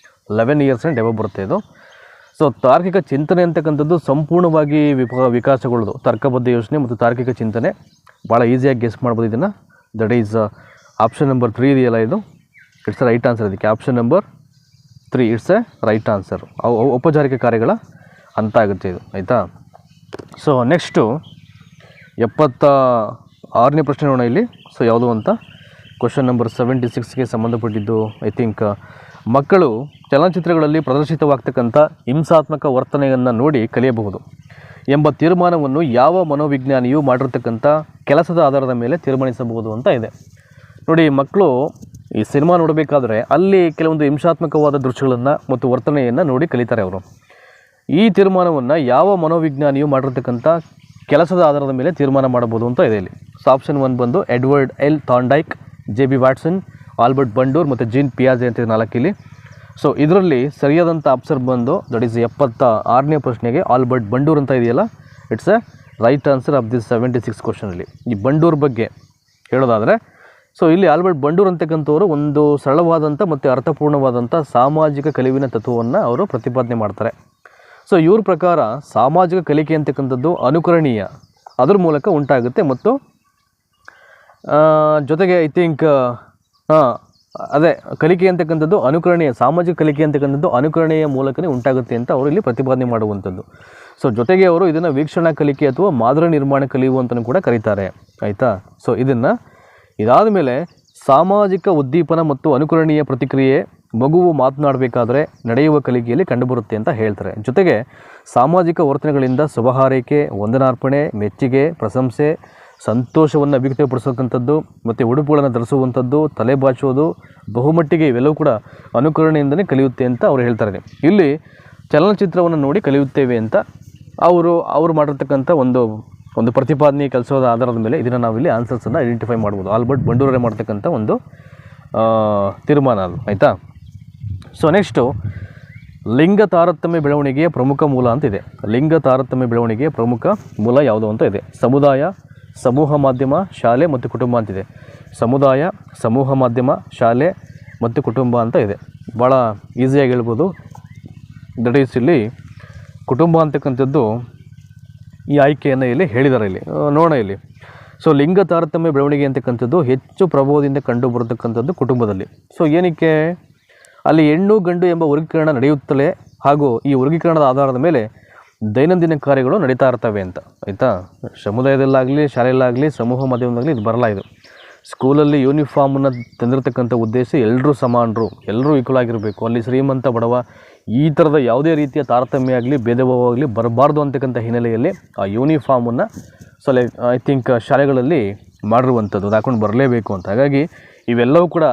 11 ಇಯರ್ಸ್ ಆ್ಯಂಡ್ ಎಬವ್ ಬರುತ್ತೆ ಇದು. ಸೊ ತಾರ್ಕಿಕ ಚಿಂತನೆ ಅಂತಕ್ಕಂಥದ್ದು ಸಂಪೂರ್ಣವಾಗಿ ವಿಕಾಸಗೊಳ್ಳೋದು. ತರ್ಕಬದ್ಧ ಯೋಚನೆ ಮತ್ತು ತಾರ್ಕಿಕ ಚಿಂತನೆ ಭಾಳ ಈಸಿಯಾಗಿ ಗೆಸ್ ಮಾಡ್ಬೋದು ಇದನ್ನು. ದಟ್ ಈಸ್ ಆಪ್ಷನ್ ನಂಬರ್ 3 ಇದೆಯಲ್ಲ, ಇದು ಇಟ್ಸ್ ಎ ರೈಟ್ ಆನ್ಸರ್. ಇದಕ್ಕೆ option number 3 it's A right answer. ಔಪಚಾರಿಕ ಕಾರ್ಯಗಳ ಅಂತ ಆಗುತ್ತೆ ಇದು, ಆಯಿತಾ. ಸೊ ನೆಕ್ಸ್ಟು 76ನೇ ಪ್ರಶ್ನೆ ನೋಡೋಣ ಇಲ್ಲಿ. ಸೊ ಯಾವುದು ಅಂತ ಕ್ವಶನ್ ನಂಬರ್ 76ಗೆ ಸಂಬಂಧಪಟ್ಟಿದ್ದು. ಐ ಥಿಂಕ್ ಮಕ್ಕಳು ಚಲನಚಿತ್ರಗಳಲ್ಲಿ ಪ್ರದರ್ಶಿತವಾಗ್ತಕ್ಕಂಥ ಹಿಂಸಾತ್ಮಕ ವರ್ತನೆಯನ್ನು ನೋಡಿ ಕಲಿಯಬಹುದು ಎಂಬ ತೀರ್ಮಾನವನ್ನು ಯಾವ ಮನೋವಿಜ್ಞಾನಿಯು ಮಾಡಿರ್ತಕ್ಕಂಥ ಕೆಲಸದ ಆಧಾರದ ಮೇಲೆ ತೀರ್ಮಾನಿಸಬಹುದು ಅಂತ ಇದೆ. ನೋಡಿ, ಮಕ್ಕಳು ಈ ಸಿನಿಮಾ ನೋಡಬೇಕಾದ್ರೆ ಅಲ್ಲಿ ಕೆಲವೊಂದು ಹಿಂಸಾತ್ಮಕವಾದ ದೃಶ್ಯಗಳನ್ನು ಮತ್ತು ವರ್ತನೆಯನ್ನು ನೋಡಿ ಕಲಿತಾರೆ ಅವರು. ಈ ತೀರ್ಮಾನವನ್ನು ಯಾವ ಮನೋವಿಜ್ಞಾನಿಯು ಮಾಡಿರ್ತಕ್ಕಂಥ ಕೆಲಸದ ಆಧಾರದ ಮೇಲೆ ತೀರ್ಮಾನ ಮಾಡಬಹುದು ಅಂತ ಇದೆ ಇಲ್ಲಿ. ಸೊ ಆಪ್ಷನ್ 1 ಬಂದು Edward L Thorndike, J B Watson, Albert Bandura ಮತ್ತು ಜೀನ್ ಪಿಯಾಜೆ ಅಂತ 4 ಇಲ್ಲಿ. ಸೊ ಇದರಲ್ಲಿ ಸರಿಯಾದಂಥ ಆನ್ಸರ್ ಬಂದು ದಟ್ ಈಸ್ 76ನೇ ಪ್ರಶ್ನೆಗೆ ಆಲ್ಬರ್ಟ್ ಬಂಡೂರ್ ಅಂತ ಇದೆಯಲ್ಲ, it's A right answer of this 76 ಕ್ವಶನಲ್ಲಿ. ಈ ಬಂಡೂರ್ ಬಗ್ಗೆ ಹೇಳೋದಾದರೆ, ಸೊ ಇಲ್ಲಿ ಆಲ್ಬರ್ಟ್ ಬಂಡೂರ್ ಅಂತಕ್ಕಂಥವರು ಒಂದು ಸರಳವಾದಂಥ ಮತ್ತು ಅರ್ಥಪೂರ್ಣವಾದಂಥ ಸಾಮಾಜಿಕ ಕಲಿವಿನ ತತ್ವವನ್ನು ಅವರು ಪ್ರತಿಪಾದನೆ ಮಾಡ್ತಾರೆ. ಸೊ ಇವ್ರ ಪ್ರಕಾರ ಸಾಮಾಜಿಕ ಕಲಿಕೆ ಅಂತಕ್ಕಂಥದ್ದು ಅನುಕರಣೀಯ, ಅದ್ರ ಮೂಲಕ ಉಂಟಾಗುತ್ತೆ ಮತ್ತು ಜೊತೆಗೆ ಐ ಥಿಂಕ್ ಅದೇ ಕಲಿಕೆ ಅಂತಕ್ಕಂಥದ್ದು ಅನುಕರಣೀಯ, ಸಾಮಾಜಿಕ ಕಲಿಕೆ ಅಂತಕ್ಕಂಥದ್ದು ಅನುಕರಣೆಯ ಮೂಲಕನೇ ಉಂಟಾಗುತ್ತೆ ಅಂತ ಅವರು ಇಲ್ಲಿ ಪ್ರತಿಪಾದನೆ ಮಾಡುವಂಥದ್ದು. ಸೊ ಜೊತೆಗೆ ಅವರು ಇದನ್ನು ವೀಕ್ಷಣಾ ಕಲಿಕೆ ಅಥವಾ ಮಾದರಿ ನಿರ್ಮಾಣ ಕಲಿಯುವ ಅಂತಲೂ ಕೂಡ ಕರೀತಾರೆ, ಆಯಿತಾ. ಸೊ ಇದಾದ ಮೇಲೆ ಸಾಮಾಜಿಕ ಉದ್ದೀಪನ ಮತ್ತು ಅನುಕರಣೀಯ ಪ್ರತಿಕ್ರಿಯೆ ಮಗುವು ಮಾತನಾಡಬೇಕಾದ್ರೆ ನಡೆಯುವ ಕಲಿಕೆಯಲ್ಲಿ ಕಂಡುಬರುತ್ತೆ ಅಂತ ಹೇಳ್ತಾರೆ. ಜೊತೆಗೆ ಸಾಮಾಜಿಕ ವರ್ತನೆಗಳಿಂದ ಶುಭಹಾರೈಕೆ, ವಂದನಾರ್ಪಣೆ, ಮೆಚ್ಚುಗೆ, ಪ್ರಶಂಸೆ, ಸಂತೋಷವನ್ನು ವ್ಯಕ್ತಪಡಿಸತಕ್ಕಂಥದ್ದು ಮತ್ತು ಉಡುಪುಗಳನ್ನು ಧರಿಸುವಂಥದ್ದು, ತಲೆ ಬಾಚೋದು, ಬಹುಮಟ್ಟಿಗೆ ಇವೆಲ್ಲವೂ ಕೂಡ ಅನುಕರಣೆಯಿಂದಲೇ ಕಲಿಯುತ್ತೆ ಅಂತ ಅವರು ಹೇಳ್ತಾರೆ. ಇಲ್ಲಿ ಚಲನಚಿತ್ರವನ್ನು ನೋಡಿ ಕಲಿಯುತ್ತೇವೆ ಅಂತ ಅವರು ಮಾಡಿರ್ತಕ್ಕಂಥ ಒಂದು ಪ್ರತಿಪಾದನೆ ಕೆಲಸದ ಆಧಾರದ ಮೇಲೆ ಇದನ್ನು ನಾವಿಲ್ಲಿ ಆನ್ಸರ್ಸನ್ನು ಐಡೆಂಟಿಫೈ ಮಾಡ್ಬೋದು. ಆಲ್ಬರ್ಟ್ ಬಂಡೂರೇ ಮಾಡ್ತಕ್ಕಂಥ ಒಂದು ತೀರ್ಮಾನ ಅದು, ಆಯಿತಾ. ಸೊ ನೆಕ್ಸ್ಟು ಲಿಂಗ ತಾರತಮ್ಯ ಬೆಳವಣಿಗೆಯ ಪ್ರಮುಖ ಮೂಲ ಅಂತಿದೆ. ಲಿಂಗ ತಾರತಮ್ಯ ಬೆಳವಣಿಗೆಯ ಪ್ರಮುಖ ಮೂಲ ಯಾವುದು ಅಂತ ಇದೆ. ಸಮುದಾಯ, ಸಮೂಹ ಮಾಧ್ಯಮ, ಶಾಲೆ ಮತ್ತು ಕುಟುಂಬ ಅಂತಿದೆ. ಸಮುದಾಯ, ಸಮೂಹ ಮಾಧ್ಯಮ, ಶಾಲೆ ಮತ್ತು ಕುಟುಂಬ ಅಂತ ಇದೆ. ಭಾಳ ಈಸಿಯಾಗಿ ಹೇಳ್ಬೋದು. ದಟ್ ಈಸ್ ಇಲ್ಲಿ ಕುಟುಂಬ ಅಂತಕ್ಕಂಥದ್ದು ಈ ಆಯ್ಕೆಯನ್ನು ಇಲ್ಲಿ ಹೇಳಿದ್ದಾರೆ. ಇಲ್ಲಿ ನೋಡೋಣ ಇಲ್ಲಿ. ಸೊ ಲಿಂಗ ತಾರತಮ್ಯ ಬೆಳವಣಿಗೆ ಅಂತಕ್ಕಂಥದ್ದು ಹೆಚ್ಚು ಪ್ರಭಾವದಿಂದ ಕಂಡು ಬರತಕ್ಕಂಥದ್ದು ಕುಟುಂಬದಲ್ಲಿ. ಸೊ ಏನಕ್ಕೆ ಅಲ್ಲಿ ಹೆಣ್ಣು ಗಂಡು ಎಂಬ ವರ್ಗೀಕರಣ ನಡೆಯುತ್ತಲೇ ಹಾಗೂ ಈ ವರ್ಗೀಕರಣದ ಆಧಾರದ ಮೇಲೆ ದೈನಂದಿನ ಕಾರ್ಯಗಳು ನಡೀತಾ ಇರ್ತವೆ ಅಂತ, ಆಯಿತಾ. ಸಮುದಾಯದಲ್ಲಾಗಲಿ, ಶಾಲೆಯಲ್ಲಾಗಲಿ, ಸಮೂಹ ಮಾಧ್ಯಮದಾಗಲಿ ಇದು ಬರಲ್ಲ. ಇದು ಸ್ಕೂಲಲ್ಲಿ ಯೂನಿಫಾರ್ಮನ್ನು ತಂದಿರತಕ್ಕಂಥ ಉದ್ದೇಶ ಎಲ್ಲರೂ ಸಮಾನರು, ಎಲ್ಲರೂ ಈಕ್ವಲ್ ಆಗಿರಬೇಕು, ಅಲ್ಲಿ ಶ್ರೀಮಂತ ಬಡವ ಈ ಥರದ ಯಾವುದೇ ರೀತಿಯ ತಾರತಮ್ಯ ಆಗಲಿ ಭೇದ ಭಾವ ಆಗಲಿ ಬರಬಾರ್ದು ಅಂತಕ್ಕಂಥ ಹಿನ್ನೆಲೆಯಲ್ಲಿ ಆ ಯೂನಿಫಾರ್ಮನ್ನು ಐ ಥಿಂಕ್ ಶಾಲೆಗಳಲ್ಲಿ ಮಾಡಿರುವಂಥದ್ದು, ಅದು ಹಾಕೊಂಡು ಬರಲೇಬೇಕು ಅಂತ. ಹಾಗಾಗಿ ಇವೆಲ್ಲವೂ ಕೂಡ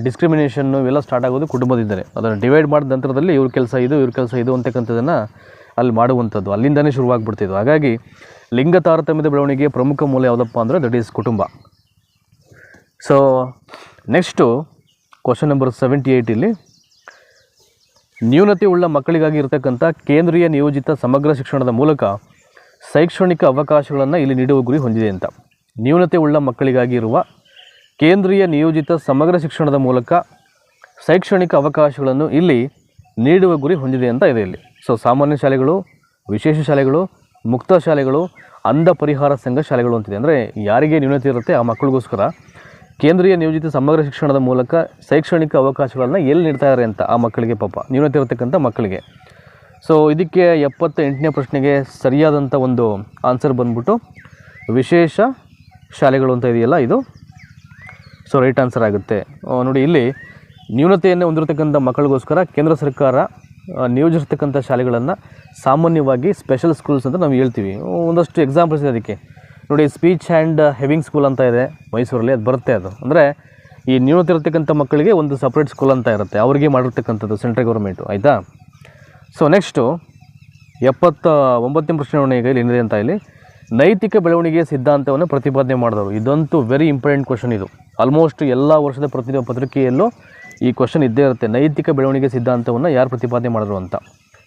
ಡಿಸ್ಕ್ರಿಮಿನೇಷನ್ನು ಇವೆಲ್ಲ ಸ್ಟಾರ್ಟ್ ಆಗೋದು ಕುಟುಂಬದಿಂದಲೇ. ಅದನ್ನು ಡಿವೈಡ್ ಮಾಡಿದ ನಂತರದಲ್ಲಿ ಇವ್ರ ಕೆಲಸ ಇದು ಅಂತಕ್ಕಂಥದ್ದನ್ನು ಅಲ್ಲಿ ಮಾಡುವಂಥದ್ದು ಅಲ್ಲಿಂದನೇ ಶುರುವಾಗ್ಬಿಡ್ತಿದ್ದು. ಹಾಗಾಗಿ ಲಿಂಗ ತಾರತಮ್ಯದ ಬೆಳವಣಿಗೆಯ ಪ್ರಮುಖ ಮೂಲ ಯಾವುದಪ್ಪ ಅಂದರೆ ದಟ್ ಈಸ್ ಕುಟುಂಬ. ಸೊ ನೆಕ್ಸ್ಟು ಕ್ವಶನ್ ನಂಬರ್ 78 ಇಲ್ಲಿ ನ್ಯೂನತೆ ಉಳ್ಳ ಮಕ್ಕಳಿಗಾಗಿ ಇರತಕ್ಕಂಥ ಕೇಂದ್ರೀಯ ನಿಯೋಜಿತ ಸಮಗ್ರ ಶಿಕ್ಷಣದ ಮೂಲಕ ಶೈಕ್ಷಣಿಕ ಅವಕಾಶಗಳನ್ನು ಇಲ್ಲಿ ನೀಡುವ ಗುರಿ ಹೊಂದಿದೆ ಅಂತ. ನ್ಯೂನತೆ ಉಳ್ಳ ಮಕ್ಕಳಿಗಾಗಿ ಇರುವ ಕೇಂದ್ರೀಯ ನಿಯೋಜಿತ ಸಮಗ್ರ ಶಿಕ್ಷಣದ ಮೂಲಕ ಶೈಕ್ಷಣಿಕ ಅವಕಾಶಗಳನ್ನು ಇಲ್ಲಿ ನೀಡುವ ಗುರಿ ಹೊಂದಿದೆ ಅಂತ ಇದೆ ಇಲ್ಲಿ. ಸೊ ಸಾಮಾನ್ಯ ಶಾಲೆಗಳು, ವಿಶೇಷ ಶಾಲೆಗಳು, ಮುಕ್ತ ಶಾಲೆಗಳು, ಅಂಧ ಪರಿಹಾರ ಸಂಘ ಶಾಲೆಗಳು ಅಂತಿದೆ. ಅಂದರೆ ಯಾರಿಗೆ ನ್ಯೂನತೆ ಇರುತ್ತೆ ಆ ಮಕ್ಕಳಿಗೋಸ್ಕರ ಕೇಂದ್ರೀಯ ನಿಯೋಜಿತ ಸಮಗ್ರ ಶಿಕ್ಷಣದ ಮೂಲಕ ಶೈಕ್ಷಣಿಕ ಅವಕಾಶಗಳನ್ನು ಎಲ್ಲಿ ನೀಡ್ತಾ ಇದ್ದಾರೆ ಅಂತ ಆ ಮಕ್ಕಳಿಗೆ, ಪಾಪ ನ್ಯೂನತೆ ಇರತಕ್ಕಂಥ ಮಕ್ಕಳಿಗೆ. ಸೊ ಇದಕ್ಕೆ 78ನೇ ಪ್ರಶ್ನೆಗೆ ಸರಿಯಾದಂಥ ಒಂದು ಆನ್ಸರ್ ಬಂದ್ಬಿಟ್ಟು ವಿಶೇಷ ಶಾಲೆಗಳು ಅಂತ ಇದೆಯಲ್ಲ, ಇದು ಸೊ ರೈಟ್ ಆನ್ಸರ್ ಆಗುತ್ತೆ. ನೋಡಿ, ಇಲ್ಲಿ ನ್ಯೂನತೆಯನ್ನು ಹೊಂದಿರತಕ್ಕಂಥ ಮಕ್ಕಳಿಗೋಸ್ಕರ ಕೇಂದ್ರ ಸರ್ಕಾರ ನಿಯೋಜಿಸಿರ್ತಕ್ಕಂಥ ಶಾಲೆಗಳನ್ನು ಸಾಮಾನ್ಯವಾಗಿ ಸ್ಪೆಷಲ್ ಸ್ಕೂಲ್ಸ್ ಅಂತ ನಾವು ಹೇಳ್ತೀವಿ. ಒಂದಷ್ಟು ಎಕ್ಸಾಂಪಲ್ಸ್ ಇದೆ ಅದಕ್ಕೆ. ನೋಡಿ, ಸ್ಪೀಚ್ ಆ್ಯಂಡ್ ಹೆವಿಂಗ್ ಸ್ಕೂಲ್ ಅಂತ ಇದೆ ಮೈಸೂರಲ್ಲಿ, ಅದು ಬರುತ್ತೆ. ಅದು ಅಂದರೆ ಈ ನ್ಯೂನತೆ ಇರತಕ್ಕಂಥ ಮಕ್ಕಳಿಗೆ ಒಂದು ಸಪ್ರೇಟ್ ಸ್ಕೂಲ್ ಅಂತ ಇರುತ್ತೆ, ಅವರಿಗೆ ಮಾಡಿರ್ತಕ್ಕಂಥದ್ದು ಸೆಂಟ್ರಲ್ ಗೌರ್ಮೆಂಟು, ಆಯಿತಾ. ಸೊ ನೆಕ್ಸ್ಟು 79ನೇ ಪ್ರಶ್ನೆ ಈಗ ಇಲ್ಲಿ ಏನಿದೆ ಅಂತ ಇಲ್ಲಿ ನೈತಿಕ ಬೆಳವಣಿಗೆಯ ಸಿದ್ಧಾಂತವನ್ನು ಪ್ರತಿಪಾದನೆ ಮಾಡಿದವರು. ಇದಂತೂ ವೆರಿ ಇಂಪಾರ್ಟೆಂಟ್ ಕ್ವಶನ್. ಇದು ಆಲ್ಮೋಸ್ಟ್ ಎಲ್ಲ ವರ್ಷದ ಪತ್ರಿಕೆಯಲ್ಲೂ ಈ ಕ್ವಶನ್ ಇದ್ದೇ ಇರುತ್ತೆ. ನೈತಿಕ ಬೆಳವಣಿಗೆ ಸಿದ್ಧಾಂತವನ್ನು ಯಾರು ಪ್ರತಿಪಾದನೆ ಮಾಡಿದ್ರು ಅಂತ.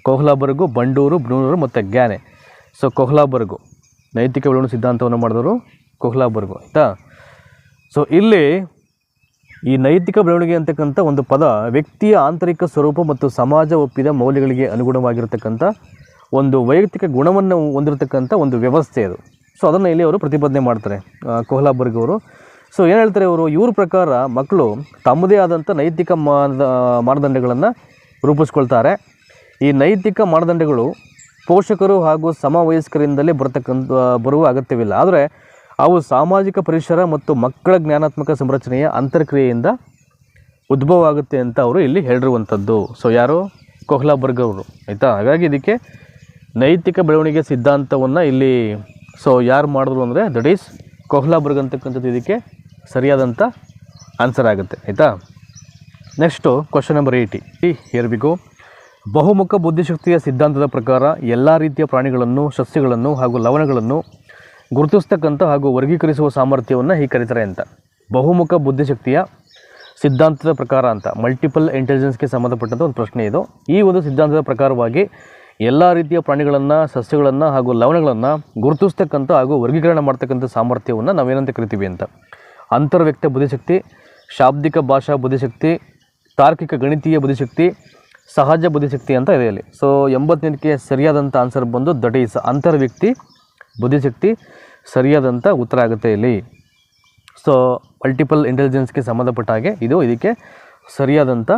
ಕೊಹ್ಲಾಬರ್ಗು, ಬಂಡೂರು, ಬ್ರೂನರು ಮತ್ತು ಗ್ಯಾನೆ. ಸೊ ಕೊಹ್ಲಾಬರ್ಗು ನೈತಿಕ ಬೆಳವಣಿಗೆ ಸಿದ್ಧಾಂತವನ್ನು ಮಾಡಿದವರು ಕೊಹ್ಲಾಬರ್ಗು, ಆಯಿತಾ. ಸೊ ಇಲ್ಲಿ ಈ ನೈತಿಕ ಬೆಳವಣಿಗೆ ಅಂತಕ್ಕಂಥ ಒಂದು ಪದ ವ್ಯಕ್ತಿಯ ಆಂತರಿಕ ಸ್ವರೂಪ ಮತ್ತು ಸಮಾಜ ಒಪ್ಪಿದ ಮೌಲ್ಯಗಳಿಗೆ ಅನುಗುಣವಾಗಿರತಕ್ಕಂಥ ಒಂದು ವೈಯಕ್ತಿಕ ಗುಣವನ್ನು ಹೊಂದಿರತಕ್ಕಂಥ ಒಂದು ವ್ಯವಸ್ಥೆ ಅದು. ಸೊ ಅದನ್ನು ಇಲ್ಲಿ ಅವರು ಪ್ರತಿಪಾದನೆ ಮಾಡ್ತಾರೆ ಕೊಹ್ಲಾಬರ್ಗ್ ಅವರು. ಸೊ ಏನು ಹೇಳ್ತಾರೆ ಅವರು, ಇವ್ರ ಪ್ರಕಾರ ಮಕ್ಕಳು ತಮ್ಮದೇ ಆದಂಥ ನೈತಿಕ ಮಾನದಂಡಗಳನ್ನು ರೂಪಿಸ್ಕೊಳ್ತಾರೆ. ಈ ನೈತಿಕ ಮಾನದಂಡಗಳು ಪೋಷಕರು ಹಾಗೂ ಸಮವಯಸ್ಕರಿಂದಲೇ ಬರುವ ಅಗತ್ಯವಿಲ್ಲ, ಆದರೆ ಅವು ಸಾಮಾಜಿಕ ಪರಿಸರ ಮತ್ತು ಮಕ್ಕಳ ಜ್ಞಾನಾತ್ಮಕ ಸಂರಚನೆಯ ಅಂತರ್ಕ್ರಿಯೆಯಿಂದ ಉದ್ಭವ ಆಗುತ್ತೆ ಅಂತ ಅವರು ಇಲ್ಲಿ ಹೇಳಿರುವಂಥದ್ದು. ಸೊ ಯಾರು, ಕೊಹ್ಲಾಬರ್ಗ್ ಅವರು, ಆಯಿತಾ. ಹಾಗಾಗಿ ಇದಕ್ಕೆ ನೈತಿಕ ಬೆಳವಣಿಗೆ ಸಿದ್ಧಾಂತವನ್ನು ಇಲ್ಲಿ ಯಾರು ಮಾಡಿದ್ರು ಅಂದರೆ ದಟ್ ಈಸ್ ಕೊಹ್ಲಾಬರ್ಗ್ ಅಂತಕ್ಕಂಥದ್ದು ಇದಕ್ಕೆ ಸರಿಯಾದಂಥ ಆನ್ಸರ್ ಆಗುತ್ತೆ, ಆಯಿತಾ. Next question number 80 here we go. ಬಹುಮುಖ ಬುದ್ಧಿಶಕ್ತಿಯ ಸಿದ್ಧಾಂತದ ಪ್ರಕಾರ ಎಲ್ಲ ರೀತಿಯ ಪ್ರಾಣಿಗಳನ್ನು, ಸಸ್ಯಗಳನ್ನು ಹಾಗೂ ಲವಣಗಳನ್ನು ಗುರುತಿಸ್ತಕ್ಕಂಥ ಹಾಗೂ ವರ್ಗೀಕರಿಸುವ ಸಾಮರ್ಥ್ಯವನ್ನು ಹೀಗೆ ಕರೀತಾರೆ ಅಂತ. ಬಹುಮುಖ ಬುದ್ಧಿಶಕ್ತಿಯ ಸಿದ್ಧಾಂತದ ಪ್ರಕಾರ ಅಂತ, ಮಲ್ಟಿಪಲ್ ಇಂಟೆಲಿಜೆನ್ಸ್ಗೆ ಸಂಬಂಧಪಟ್ಟಂಥ ಒಂದು ಪ್ರಶ್ನೆ ಇದು. ಈ ಒಂದು ಸಿದ್ಧಾಂತದ ಪ್ರಕಾರವಾಗಿ ಎಲ್ಲ ರೀತಿಯ ಪ್ರಾಣಿಗಳನ್ನು, ಸಸ್ಯಗಳನ್ನು ಹಾಗೂ ಲವಣಗಳನ್ನು ಗುರುತಿಸ್ತಕ್ಕಂಥ ಹಾಗೂ ವರ್ಗೀಕರಣ ಮಾಡ್ತಕ್ಕಂಥ ಸಾಮರ್ಥ್ಯವನ್ನು ನಾವೇನಂತ ಕರಿತೀವಿ ಅಂತ. ಅಂತರ್ವ್ಯಕ್ತ ಬುದ್ಧಿಶಕ್ತಿ, ಶಾಬ್ದಿಕ ಭಾಷಾ ಬುದ್ಧಿಶಕ್ತಿ, ತಾರ್ಕಿಕ ಗಣಿತೀಯ ಬುದ್ಧಿಶಕ್ತಿ, ಸಹಜ ಬುದ್ಧಿಶಕ್ತಿ ಅಂತ ಇದೆ ಇಲ್ಲಿ. ಸೊ 80ಕ್ಕೆ ಸರಿಯಾದಂಥ ಆನ್ಸರ್ ಬಂದು ದಟ್ ಈಸ್ ಅಂತರ್ವ್ಯಕ್ತಿ ಬುದ್ಧಿಶಕ್ತಿ ಸರಿಯಾದಂಥ ಉತ್ತರ ಆಗುತ್ತೆ ಇಲ್ಲಿ. ಸೊ ಮಲ್ಟಿಪಲ್ ಇಂಟೆಲಿಜೆನ್ಸ್ಗೆ ಸಂಬಂಧಪಟ್ಟ ಹಾಗೆ ಇದಕ್ಕೆ ಸರಿಯಾದಂಥ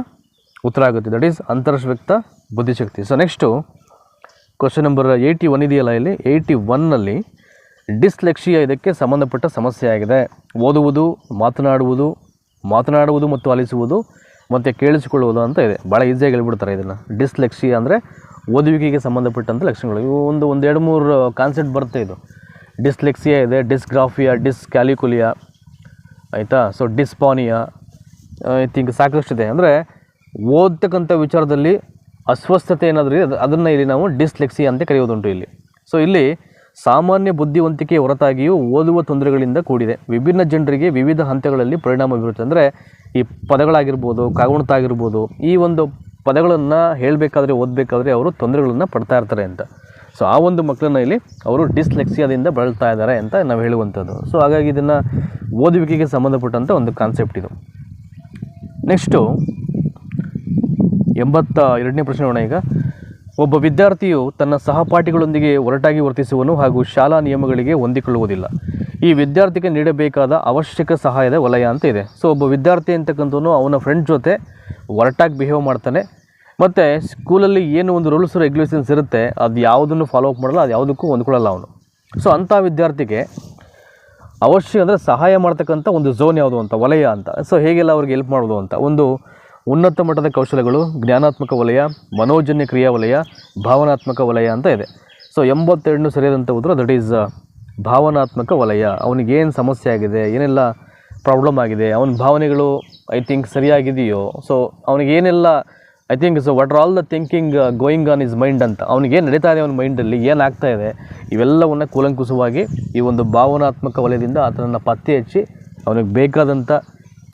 ಉತ್ತರ ಆಗುತ್ತೆ, ದಟ್ ಈಸ್ ಅಂತರ್ವ್ಯಕ್ತ ಬುದ್ಧಿಶಕ್ತಿ. ಸೊ ನೆಕ್ಸ್ಟು ಕ್ವಶನ್ ನಂಬರ್ 81 ಇದೆಯಲ್ಲ, ಇಲ್ಲಿ 81ನಲ್ಲಿ ಡಿಸ್ಲೆಕ್ಸಿಯಾ ಇದಕ್ಕೆ ಸಂಬಂಧಪಟ್ಟ ಸಮಸ್ಯೆ ಆಗಿದೆ. ಓದುವುದು, ಮಾತನಾಡುವುದು ಮತ್ತು ಆಲಿಸುವುದು ಮತ್ತು ಕೇಳಿಸಿಕೊಳ್ಳುವುದು ಅಂತ ಇದೆ. ಭಾಳ ಈಸಿಯಾಗಿ ಹೇಳ್ಬಿಡ್ತಾರೆ ಇದನ್ನು. ಡಿಸ್ಲೆಕ್ಸಿಯಾ ಅಂದರೆ ಓದುವಿಕೆಗೆ ಸಂಬಂಧಪಟ್ಟಂಥ ಲಕ್ಷಣಗಳು. ಇವು ಒಂದು 2-3 ಕಾನ್ಸೆಪ್ಟ್ ಬರುತ್ತೆ. ಇದು ಡಿಸ್ಲೆಕ್ಸಿಯಾ ಇದೆ, ಡಿಸ್ಗ್ರಾಫಿಯಾ, ಡಿಸ್ಕ್ಯಾಲಿಕುಲಿಯಾ, ಆಯಿತಾ. ಸೊ ಡಿಸ್ಪಾನಿಯಾ, ಐ ಥಿಂಕ್ ಸಾಕಷ್ಟಿದೆ. ಅಂದರೆ ಓದ್ತಕ್ಕಂಥ ವಿಚಾರದಲ್ಲಿ ಅಸ್ವಸ್ಥತೆ ಏನಾದರೂ ಅದನ್ನು ಇಲ್ಲಿ ನಾವು ಡಿಸ್ಲೆಕ್ಸಿಯಾ ಅಂತ ಕರೆಯೋದುಂಟು ಇಲ್ಲಿ. ಸೊ ಇಲ್ಲಿ ಸಾಮಾನ್ಯ ಬುದ್ಧಿವಂತಿಕೆ ಹೊರತಾಗಿಯೂ ಓದುವ ತೊಂದರೆಗಳಿಂದ ಕೂಡಿದೆ. ವಿಭಿನ್ನ ಜನರಿಗೆ ವಿವಿಧ ಹಂತಗಳಲ್ಲಿ ಪರಿಣಾಮ ಬೀರುತ್ತೆ. ಅಂದರೆ ಈ ಪದಗಳಾಗಿರ್ಬೋದು, ಕಾಗುಣಿತ ಆಗಿರ್ಬೋದು, ಈ ಒಂದು ಪದಗಳನ್ನು ಹೇಳಬೇಕಾದ್ರೆ, ಓದಬೇಕಾದ್ರೆ ಅವರು ತೊಂದರೆಗಳನ್ನು ಪಡ್ತಾ ಇರ್ತಾರೆ ಅಂತ. ಸೊ ಆ ಒಂದು ಮಕ್ಕಳನ್ನ ಇಲ್ಲಿ ಅವರು ಡಿಸ್ಲೆಕ್ಸಿಯಾದಿಂದ ಬಳಲ್ತಾ ಇದ್ದಾರೆ ಅಂತ ನಾವು ಹೇಳುವಂಥದ್ದು. ಸೊ ಹಾಗಾಗಿ ಇದನ್ನು ಓದುವಿಕೆಗೆ ಸಂಬಂಧಪಟ್ಟಂಥ ಒಂದು ಕಾನ್ಸೆಪ್ಟ್ ಇದು. ನೆಕ್ಸ್ಟು 82ನೇ ಪ್ರಶ್ನೆ ನೋಡೋಣ ಈಗ. ಒಬ್ಬ ವಿದ್ಯಾರ್ಥಿಯು ತನ್ನ ಸಹಪಾಠಿಗಳೊಂದಿಗೆ ಒರಟಾಗಿ ವರ್ತಿಸುವನು ಹಾಗೂ ಶಾಲಾ ನಿಯಮಗಳಿಗೆ ಹೊಂದಿಕೊಳ್ಳುವುದಿಲ್ಲ. ಈ ವಿದ್ಯಾರ್ಥಿಗೆ ನೀಡಬೇಕಾದ ಅವಶ್ಯಕ ಸಹಾಯದ ವಲಯ ಅಂತ ಇದೆ. ಸೊ ಒಬ್ಬ ವಿದ್ಯಾರ್ಥಿ ಅಂತಕ್ಕಂಥವನು ಅವನ ಫ್ರೆಂಡ್ ಜೊತೆ ಒರಟಾಗಿ ಬಿಹೇವ್ ಮಾಡ್ತಾನೆ, ಮತ್ತು ಸ್ಕೂಲಲ್ಲಿ ಏನು ಒಂದು ರೂಲ್ಸ್ ರೆಗ್ಯುಲೇಷನ್ಸ್ ಇರುತ್ತೆ ಅದು ಯಾವುದನ್ನು ಫಾಲೋ ಅಪ್ ಮಾಡಲ್ಲ, ಅದು ಯಾವುದಕ್ಕೂ ಹೊಂದ್ಕೊಳ್ಳಲ್ಲ ಅವನು. ಸೊ ಅಂಥ ವಿದ್ಯಾರ್ಥಿಗೆ ಅವಶ್ಯ ಅಂದರೆ ಸಹಾಯ ಮಾಡ್ತಕ್ಕಂಥ ಒಂದು ಝೋನ್ ಯಾವುದು ಅಂತ, ವಲಯ ಅಂತ. ಸೊ ಹೇಗೆಲ್ಲ ಅವ್ರಿಗೆ ಹೆಲ್ಪ್ ಮಾಡೋದು ಅಂತ, ಒಂದು ಉನ್ನತ ಮಟ್ಟದ ಕೌಶಲ್ಯಗಳು, ಜ್ಞಾನಾತ್ಮಕ ವಲಯ, ಮನೋಜನ್ಯ ಕ್ರಿಯಾ ವಲಯ, ಭಾವನಾತ್ಮಕ ವಲಯ ಅಂತ ಇದೆ. ಸೊ 82 ಸರಿಯಾದಂಥ ಉತ್ತರ ದಟ್ ಈಸ್ ಭಾವನಾತ್ಮಕ ವಲಯ. ಅವನಿಗೇನು ಸಮಸ್ಯೆ ಆಗಿದೆ, ಏನೆಲ್ಲ ಪ್ರಾಬ್ಲಮ್ ಆಗಿದೆ, ಅವನ ಭಾವನೆಗಳು ಐ ಥಿಂಕ್ ಸರಿಯಾಗಿದೆಯೋ, ಸೊ ಅವನಿಗೇನೆಲ್ಲ I think so what are all the thinking going on his mind ಅಂತ, ಅವನಿಗೇನು ನಡೀತಾ ಇದೆ ಅವನ ಮೈಂಡಲ್ಲಿ, ಏನಾಗ್ತಾ ಇದೆ, ಇವೆಲ್ಲವನ್ನು ಕೂಲಂಕುಷವಾಗಿ ಈ ಒಂದು ಭಾವನಾತ್ಮಕ ವಲಯದಿಂದ ಅದನ್ನು ಪತ್ತೆ ಹಚ್ಚಿ ಅವನಿಗೆ ಬೇಕಾದಂಥ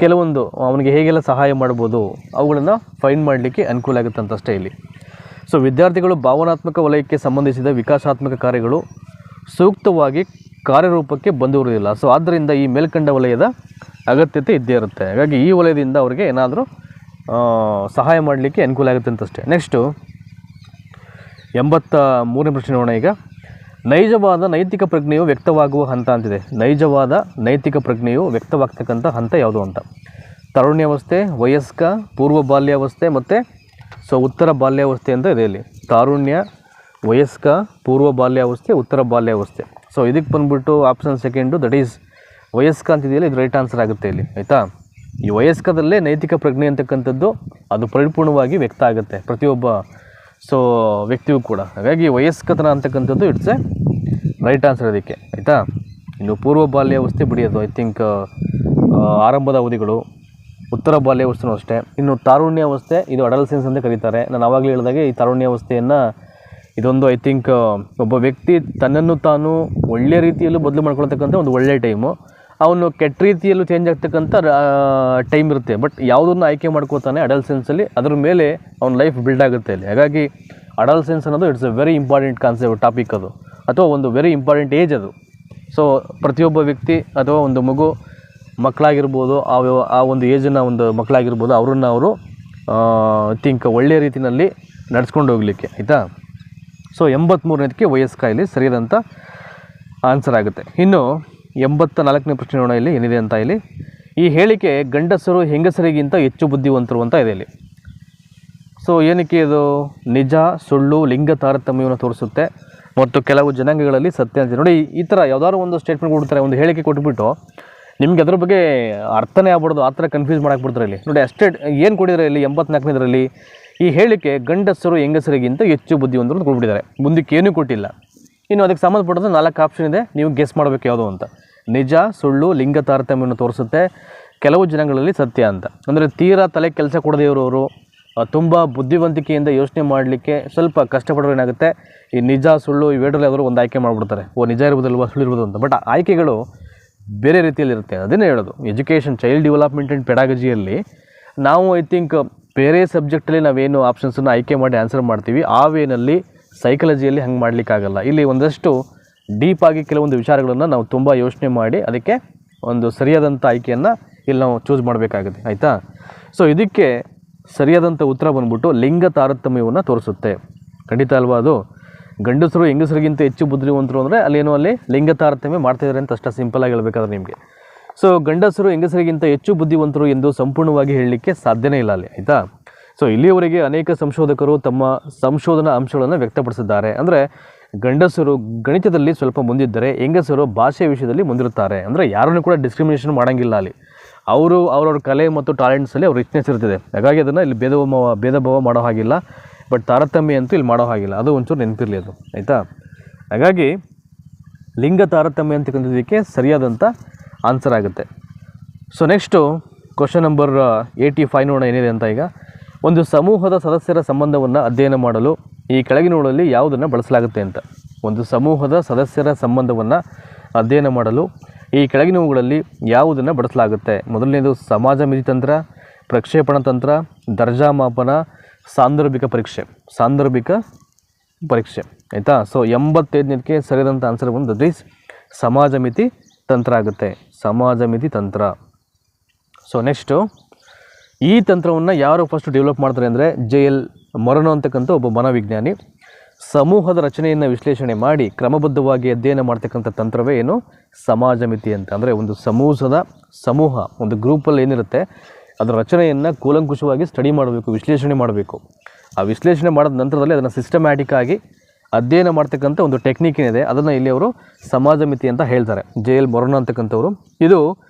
ಕೆಲವೊಂದು ಅವನಿಗೆ ಹೇಗೆಲ್ಲ ಸಹಾಯ ಮಾಡ್ಬೋದು ಅವುಗಳನ್ನು ಫೈಂಡ್ ಮಾಡಲಿಕ್ಕೆ ಅನುಕೂಲ ಆಗುತ್ತೆ ಅಂತಷ್ಟೇ ಇಲ್ಲಿ. ಸೊ ವಿದ್ಯಾರ್ಥಿಗಳು ಭಾವನಾತ್ಮಕ ವಲಯಕ್ಕೆ ಸಂಬಂಧಿಸಿದ ವಿಕಾಸಾತ್ಮಕ ಕಾರ್ಯಗಳು ಸೂಕ್ತವಾಗಿ ಕಾರ್ಯರೂಪಕ್ಕೆ ಬಂದಿರುವುದಿಲ್ಲ. ಸೊ ಆದ್ದರಿಂದ ಈ ಮೇಲ್ಕಂಡ ವಲಯದ ಅಗತ್ಯತೆ ಇದ್ದೇ ಇರುತ್ತೆ. ಹಾಗಾಗಿ ಈ ವಲಯದಿಂದ ಅವರಿಗೆ ಏನಾದರೂ ಸಹಾಯ ಮಾಡಲಿಕ್ಕೆ ಅನುಕೂಲ ಆಗುತ್ತೆ ಅಂತಷ್ಟೇ. ನೆಕ್ಸ್ಟು 83ನೇ ಪ್ರಶ್ನೆ ನೋಡೋಣ ಈಗ. ನೈಜವಾದ ನೈತಿಕ ಪ್ರಜ್ಞೆಯು ವ್ಯಕ್ತವಾಗುವ ಹಂತ ಅಂತಿದೆ. ನೈಜವಾದ ನೈತಿಕ ಪ್ರಜ್ಞೆಯು ವ್ಯಕ್ತವಾಗ್ತಕ್ಕಂಥ ಹಂತ ಯಾವುದು ಅಂತ. ತಾರುಣ್ಯಾವಸ್ಥೆ, ವಯಸ್ಕ, ಪೂರ್ವ ಬಾಲ್ಯಾವಸ್ಥೆ ಮತ್ತು ಉತ್ತರ ಬಾಲ್ಯಾವಸ್ಥೆ ಅಂತ ಇದೆ ಇಲ್ಲಿ. ತಾರುಣ್ಯ, ವಯಸ್ಕ, ಪೂರ್ವ ಬಾಲ್ಯಾವಸ್ಥೆ, ಉತ್ತರ ಬಾಲ್ಯಾವಸ್ಥೆ. ಸೊ ಇದಕ್ಕೆ ಬಂದುಬಿಟ್ಟು ಆಪ್ಷನ್ ಸೆಕೆಂಡು ದಟ್ ಈಸ್ ವಯಸ್ಕ ಅಂತಿದೆಯಲ್ಲ, ಇದು ರೈಟ್ ಆನ್ಸರ್ ಆಗುತ್ತೆ ಇಲ್ಲಿ, ಆಯಿತಾ. ಈ ವಯಸ್ಕದಲ್ಲೇ ನೈತಿಕ ಪ್ರಜ್ಞೆ ಅಂತಕ್ಕಂಥದ್ದು ಅದು ಪರಿಪೂರ್ಣವಾಗಿ ವ್ಯಕ್ತ ಆಗುತ್ತೆ ಪ್ರತಿಯೊಬ್ಬ ವ್ಯಕ್ತಿಯೂ ಕೂಡ. ಹಾಗಾಗಿ ವಯಸ್ಕತನ ಅಂತಕ್ಕಂಥದ್ದು ಇಟ್ಸ್ ಎ ರೈಟ್ ಆನ್ಸರ್ ಅದಕ್ಕೆ, ಆಯಿತಾ. ಇನ್ನು ಪೂರ್ವ ಬಾಲ್ಯಾವಸ್ಥೆ ಬಿಡಿಯೋದು ಐ ಥಿಂಕ್ ಆರಂಭದ ಅವಧಿಗಳು, ಉತ್ತರ ಬಾಲ್ಯಾವಸ್ಥೆನೂ ಅಷ್ಟೇ. ಇನ್ನು ತಾರುಣ್ಯಾವಸ್ಥೆ ಇದು ಅಡಲ್ಸೆನ್ಸ್ ಅಂತ ಕರೀತಾರೆ. ನಾನು ಆವಾಗಲೇ ಹೇಳಿದಾಗೆ ಈ ತಾರುಣ್ಯಾವಸ್ಥೆಯನ್ನು ಇದೊಂದು ಐ ಥಿಂಕ್ ಒಬ್ಬ ವ್ಯಕ್ತಿ ತನ್ನನ್ನು ತಾನು ಒಳ್ಳೆಯ ರೀತಿಯಲ್ಲೂ ಬದಲು ಮಾಡ್ಕೊಳ್ತಕ್ಕಂಥ ಒಂದು ಒಳ್ಳೆಯ ಟೈಮು. ಅವನು ಕೆಟ್ಟ ರೀತಿಯಲ್ಲೂ ಚೇಂಜ್ ಆಗ್ತಕ್ಕಂಥ ಟೈಮ್ ಇರುತ್ತೆ. ಬಟ್ ಯಾವುದನ್ನು ಆಯ್ಕೆ ಮಾಡ್ಕೋತಾನೆ ಅಡಲ್ಸೆನ್ಸಲ್ಲಿ, ಅದ್ರ ಮೇಲೆ ಅವ್ನ ಲೈಫ್ ಬಿಲ್ಡ್ ಆಗುತ್ತೆ ಅಲ್ಲಿ. ಹಾಗಾಗಿ ಅಡಲ್ಸೆನ್ಸ್ ಅನ್ನೋದು it's A very important concept, topic ಅದು, ಅಥವಾ ಒಂದು ವೆರಿ ಇಂಪಾರ್ಟೆಂಟ್ ಏಜ್ ಅದು. ಸೊ ಪ್ರತಿಯೊಬ್ಬ ವ್ಯಕ್ತಿ ಅಥವಾ ಒಂದು ಮಗು ಮಕ್ಕಳಾಗಿರ್ಬೋದು, ಆ ಒಂದು ಏಜಿನ ಒಂದು ಮಕ್ಕಳಾಗಿರ್ಬೋದು, ಅವ್ರನ್ನ ಅವರು ಥಿಂಕ್ ಒಳ್ಳೆಯ ರೀತಿಯಲ್ಲಿ ನಡೆಸ್ಕೊಂಡು ಹೋಗಲಿಕ್ಕೆ, ಆಯಿತಾ. ಸೊ 83ನೇದಕ್ಕೆ ವಯಸ್ಕ ಇಲ್ಲಿ ಸರಿಯಾದಂಥ ಆನ್ಸರ್ ಆಗುತ್ತೆ. ಇನ್ನು 84ನೇ ಪ್ರಶ್ನೆ ನೋಡೋಣ ಇಲ್ಲಿ ಏನಿದೆ ಅಂತ. ಇಲ್ಲಿ ಈ ಹೇಳಿಕೆ ಗಂಡಸರು ಹೆಂಗಸರಿಗಿಂತ ಹೆಚ್ಚು ಬುದ್ಧಿವಂತರು ಅಂತ ಇದೆ ಇಲ್ಲಿ. ಸೊ ಏನಕ್ಕೆ ಇದು ನಿಜ, ಸುಳ್ಳು, ಲಿಂಗ ತಾರತಮ್ಯವನ್ನು ತೋರಿಸುತ್ತೆ ಮತ್ತು ಕೆಲವು ಜನಾಂಗಗಳಲ್ಲಿ ಸತ್ಯ ಅಂತ. ನೋಡಿ, ಈ ಥರ ಯಾವ್ದಾದ್ರು ಒಂದು ಸ್ಟೇಟ್ಮೆಂಟ್ ಕೊಡ್ತಾರೆ, ಒಂದು ಹೇಳಿಕೆ ಕೊಟ್ಬಿಟ್ಟು ನಿಮ್ಗೆ ಅದ್ರ ಬಗ್ಗೆ ಅರ್ಥನೇ ಆಗ್ಬಿಡೋದು, ಆ ಥರ ಕನ್ಫ್ಯೂಸ್ ಮಾಡಾಕ್ಬಿಡ್ತಾರೆ ಇಲ್ಲಿ. ನೋಡಿ, ಅಷ್ಟೇ ಏನು ಕೊಟ್ಟಿದ್ದಾರೆ ಇಲ್ಲಿ 84ನೇದರಲ್ಲಿ, ಈ ಹೇಳಿಕೆ ಗಂಡಸರು ಹೆಂಗಸರಿಗಿಂತ ಹೆಚ್ಚು ಬುದ್ಧಿವಂತರು ಅಂತ ಕೊಟ್ಬಿಟ್ಟಿದ್ದಾರೆ. ಮುಂದಕ್ಕೆ ಏನೂ ಕೊಟ್ಟಿಲ್ಲ. ಇನ್ನು ಅದಕ್ಕೆ ಸಂಬಂಧಪಟ್ಟಂತೆ 4 ಆಪ್ಷನ್ ಇದೆ, ನೀವು ಗೆಸ್ ಮಾಡಬೇಕು ಯಾವುದು ಅಂತ. ನಿಜ, ಸುಳ್ಳು, ಲಿಂಗ ತಾರತಮ್ಯವನ್ನು ತೋರಿಸುತ್ತೆ, ಕೆಲವು ಜನಾಂಗಗಳಲ್ಲಿ ಸತ್ಯ ಅಂತ. ಅಂದರೆ ತೀರಾ ತಲೆ ಕೆಲಸ ಕೊಡದೇ ಇರೋರು, ತುಂಬ ಬುದ್ಧಿವಂತಿಕೆಯಿಂದ ಯೋಚನೆ ಮಾಡಲಿಕ್ಕೆ ಸ್ವಲ್ಪ ಕಷ್ಟಪಡೋರು ಏನಾಗುತ್ತೆ, ಈ ನಿಜ ಸುಳ್ಳು ಇವೆರಡರಲ್ಲಿ ಯಾವ್ದಾದ್ರು ಒಂದು ಆಯ್ಕೆ ಮಾಡಿಬಿಡ್ತಾರೆ. ನಿಜ ಇರ್ಬೋದಲ್ವ, ಸುಳ್ಳು ಇರ್ಬೋದು ಅಂತ. ಬಟ್ ಆಯ್ಕೆಗಳು ಬೇರೆ ರೀತಿಯಲ್ಲಿರುತ್ತೆ. ಅದನ್ನೇ ಹೇಳೋದು, ಎಜುಕೇಷನ್, ಚೈಲ್ಡ್ ಡೆವಲಪ್ಮೆಂಟ್ ಆ್ಯಂಡ್ ಪೆಡಾಗಜಿಯಲ್ಲಿ ನಾವು ಐ ಥಿಂಕ್ ಬೇರೆ ಸಬ್ಜೆಕ್ಟಲ್ಲಿ ನಾವೇನು ಆಪ್ಷನ್ಸನ್ನು ಆಯ್ಕೆ ಮಾಡಿ ಆನ್ಸರ್ ಮಾಡ್ತೀವಿ, ಆ ವೇನಲ್ಲಿ ಸೈಕಾಲಜಿಯಲ್ಲಿ ಹಂಗೆ ಮಾಡಲಿಕ್ಕಾಗಲ್ಲ. ಇಲ್ಲಿ ಒಂದಷ್ಟು ಡೀಪಾಗಿ ಕೆಲವೊಂದು ವಿಚಾರಗಳನ್ನು ನಾವು ತುಂಬ ಯೋಚನೆ ಮಾಡಿ ಅದಕ್ಕೆ ಒಂದು ಸರಿಯಾದಂಥ ಆಯ್ಕೆಯನ್ನು ಇಲ್ಲಿ ನಾವು ಚೂಸ್ ಮಾಡಬೇಕಾಗುತ್ತೆ, ಆಯಿತಾ. ಸೊ ಇದಕ್ಕೆ ಸರಿಯಾದಂಥ ಉತ್ತರ ಬಂದ್ಬಿಟ್ಟು ಲಿಂಗ ತಾರತಮ್ಯವನ್ನು ತೋರಿಸುತ್ತೆ. ಖಂಡಿತ ಅಲ್ವಾ ಅದು? ಗಂಡಸರು ಹೆಂಗಸರಿಗಿಂತ ಹೆಚ್ಚು ಬುದ್ಧಿವಂತರು ಅಂದರೆ ಅಲ್ಲಿ ಲಿಂಗ ತಾರತಮ್ಯ ಮಾಡ್ತಾಯಿದ್ದಾರೆ ಅಂತ ಅಷ್ಟೇ ಸಿಂಪಲಾಗಿ ಹೇಳಬೇಕಾದ್ರೆ ನಿಮಗೆ. ಸೊ ಗಂಡಸರು ಹೆಂಗಸರಿಗಿಂತ ಹೆಚ್ಚು ಬುದ್ಧಿವಂತರು ಎಂದು ಸಂಪೂರ್ಣವಾಗಿ ಹೇಳಲಿಕ್ಕೆ ಸಾಧ್ಯನೇ ಇಲ್ಲ ಅಲ್ಲಿ, ಆಯಿತಾ. ಸೊ ಇಲ್ಲಿಯವರೆಗೆ ಅನೇಕ ಸಂಶೋಧಕರು ತಮ್ಮ ಸಂಶೋಧನಾ ಅಂಶಗಳನ್ನು ವ್ಯಕ್ತಪಡಿಸಿದ್ದಾರೆ. ಅಂದರೆ ಗಂಡಸರು ಗಣಿತದಲ್ಲಿ ಸ್ವಲ್ಪ ಮುಂದಿದ್ದರೆ ಹೆಂಗಸರು ಭಾಷೆ ವಿಷಯದಲ್ಲಿ ಮುಂದಿರುತ್ತಾರೆ. ಅಂದರೆ ಯಾರನ್ನು ಕೂಡ ಡಿಸ್ಕ್ರಿಮಿನೇಷನ್ ಮಾಡೋಂಗಿಲ್ಲ ಅಲ್ಲಿ. ಅವರು ಅವ್ರವ್ರ ಕಲೆ ಮತ್ತು ಟ್ಯಾಲೆಂಟ್ಸಲ್ಲಿ ಅವ್ರ ರಿಚ್ನೆಸ್ ಇರ್ತಿದೆ. ಹಾಗಾಗಿ ಅದನ್ನು ಇಲ್ಲಿ ಭೇದ ಭಾವ ಮಾಡೋ ಹಾಗಿಲ್ಲ. ಬಟ್ ತಾರತಮ್ಯ ಅಂತೂ ಇಲ್ಲಿ ಮಾಡೋ ಹಾಗಿಲ್ಲ, ಅದು ಒಂಚೂರು ನೆನಪಿರಲಿ ಅದು, ಆಯಿತಾ. ಹಾಗಾಗಿ ಲಿಂಗ ತಾರತಮ್ಯ ಅಂತಕ್ಕಂಥದ್ದಕ್ಕೆ ಸರಿಯಾದಂಥ ಆನ್ಸರ್ ಆಗುತ್ತೆ. ಸೊ ನೆಕ್ಸ್ಟು ಕ್ವಶನ್ ನಂಬರ್ 85 ನೋಡೋಣ ಏನಿದೆ ಅಂತ. ಈಗ ಒಂದು ಸಮೂಹದ ಸದಸ್ಯರ ಸಂಬಂಧವನ್ನು ಅಧ್ಯಯನ ಮಾಡಲು ಈ ಕೆಳಗಿನವುಗಳಲ್ಲಿ ಯಾವುದನ್ನು ಬಳಸಲಾಗುತ್ತೆ ಅಂತ. ಒಂದು ಸಮೂಹದ ಸದಸ್ಯರ ಸಂಬಂಧವನ್ನು ಅಧ್ಯಯನ ಮಾಡಲು ಈ ಕೆಳಗಿನವುಗಳಲ್ಲಿ ಯಾವುದನ್ನು ಬಳಸಲಾಗುತ್ತೆ? ಮೊದಲನೇದು ಸಮಾಜ ಮಿತಿ ತಂತ್ರ, ಪ್ರಕ್ಷೇಪಣ ತಂತ್ರ, ದರ್ಜಾ ಮಾಪನ, ಸಾಂದರ್ಭಿಕ ಪರೀಕ್ಷೆ, ಆಯಿತಾ. ಸೊ 85ನೇದಕ್ಕೆ ಸರಿಯಾದಂಥ ಆನ್ಸರ್ ಬಂದು ದಟ್ ಈಸ್ ಸಮಾಜ ಮಿತಿ ತಂತ್ರ ಆಗುತ್ತೆ, ಸಮಾಜ ಮಿತಿ ತಂತ್ರ. ಸೊ ನೆಕ್ಸ್ಟು ಈ ತಂತ್ರವನ್ನು ಯಾರು ಫಸ್ಟ್ ಡೆವಲಪ್ ಮಾಡ್ತಾರೆ ಅಂದರೆ JL ಮೊರನೋ ಅಂತಕ್ಕಂಥ ಒಬ್ಬ ಮನೋವಿಜ್ಞಾನಿ. ಸಮೂಹದ ರಚನೆಯನ್ನು ವಿಶ್ಲೇಷಣೆ ಮಾಡಿ ಕ್ರಮಬದ್ಧವಾಗಿ ಅಧ್ಯಯನ ಮಾಡ್ತಕ್ಕಂಥ ತಂತ್ರವೇ ಏನು? ಸಮಾಜ ಮಿತಿ ಅಂತ. ಅಂದರೆ ಒಂದು ಸಮೂಹ ಒಂದು ಗ್ರೂಪಲ್ಲಿ ಏನಿರುತ್ತೆ ಅದರ ರಚನೆಯನ್ನು ಕೂಲಂಕುಷವಾಗಿ ಸ್ಟಡಿ ಮಾಡಬೇಕು, ವಿಶ್ಲೇಷಣೆ ಮಾಡಬೇಕು. ಆ ವಿಶ್ಲೇಷಣೆ ಮಾಡಿದ ನಂತರದಲ್ಲಿ ಅದನ್ನು ಸಿಸ್ಟಮ್ಯಾಟಿಕ್ ಆಗಿ ಅಧ್ಯಯನ ಮಾಡ್ತಕ್ಕಂಥ ಒಂದು ಟೆಕ್ನಿಕ್ ಏನಿದೆ ಅದನ್ನು ಇಲ್ಲಿ ಅವರು ಸಮಾಜ ಮಿತಿ ಅಂತ ಹೇಳ್ತಾರೆ, JL ಮೊರನೋ ಅಂತಕ್ಕಂಥವ್ರು. ಇದು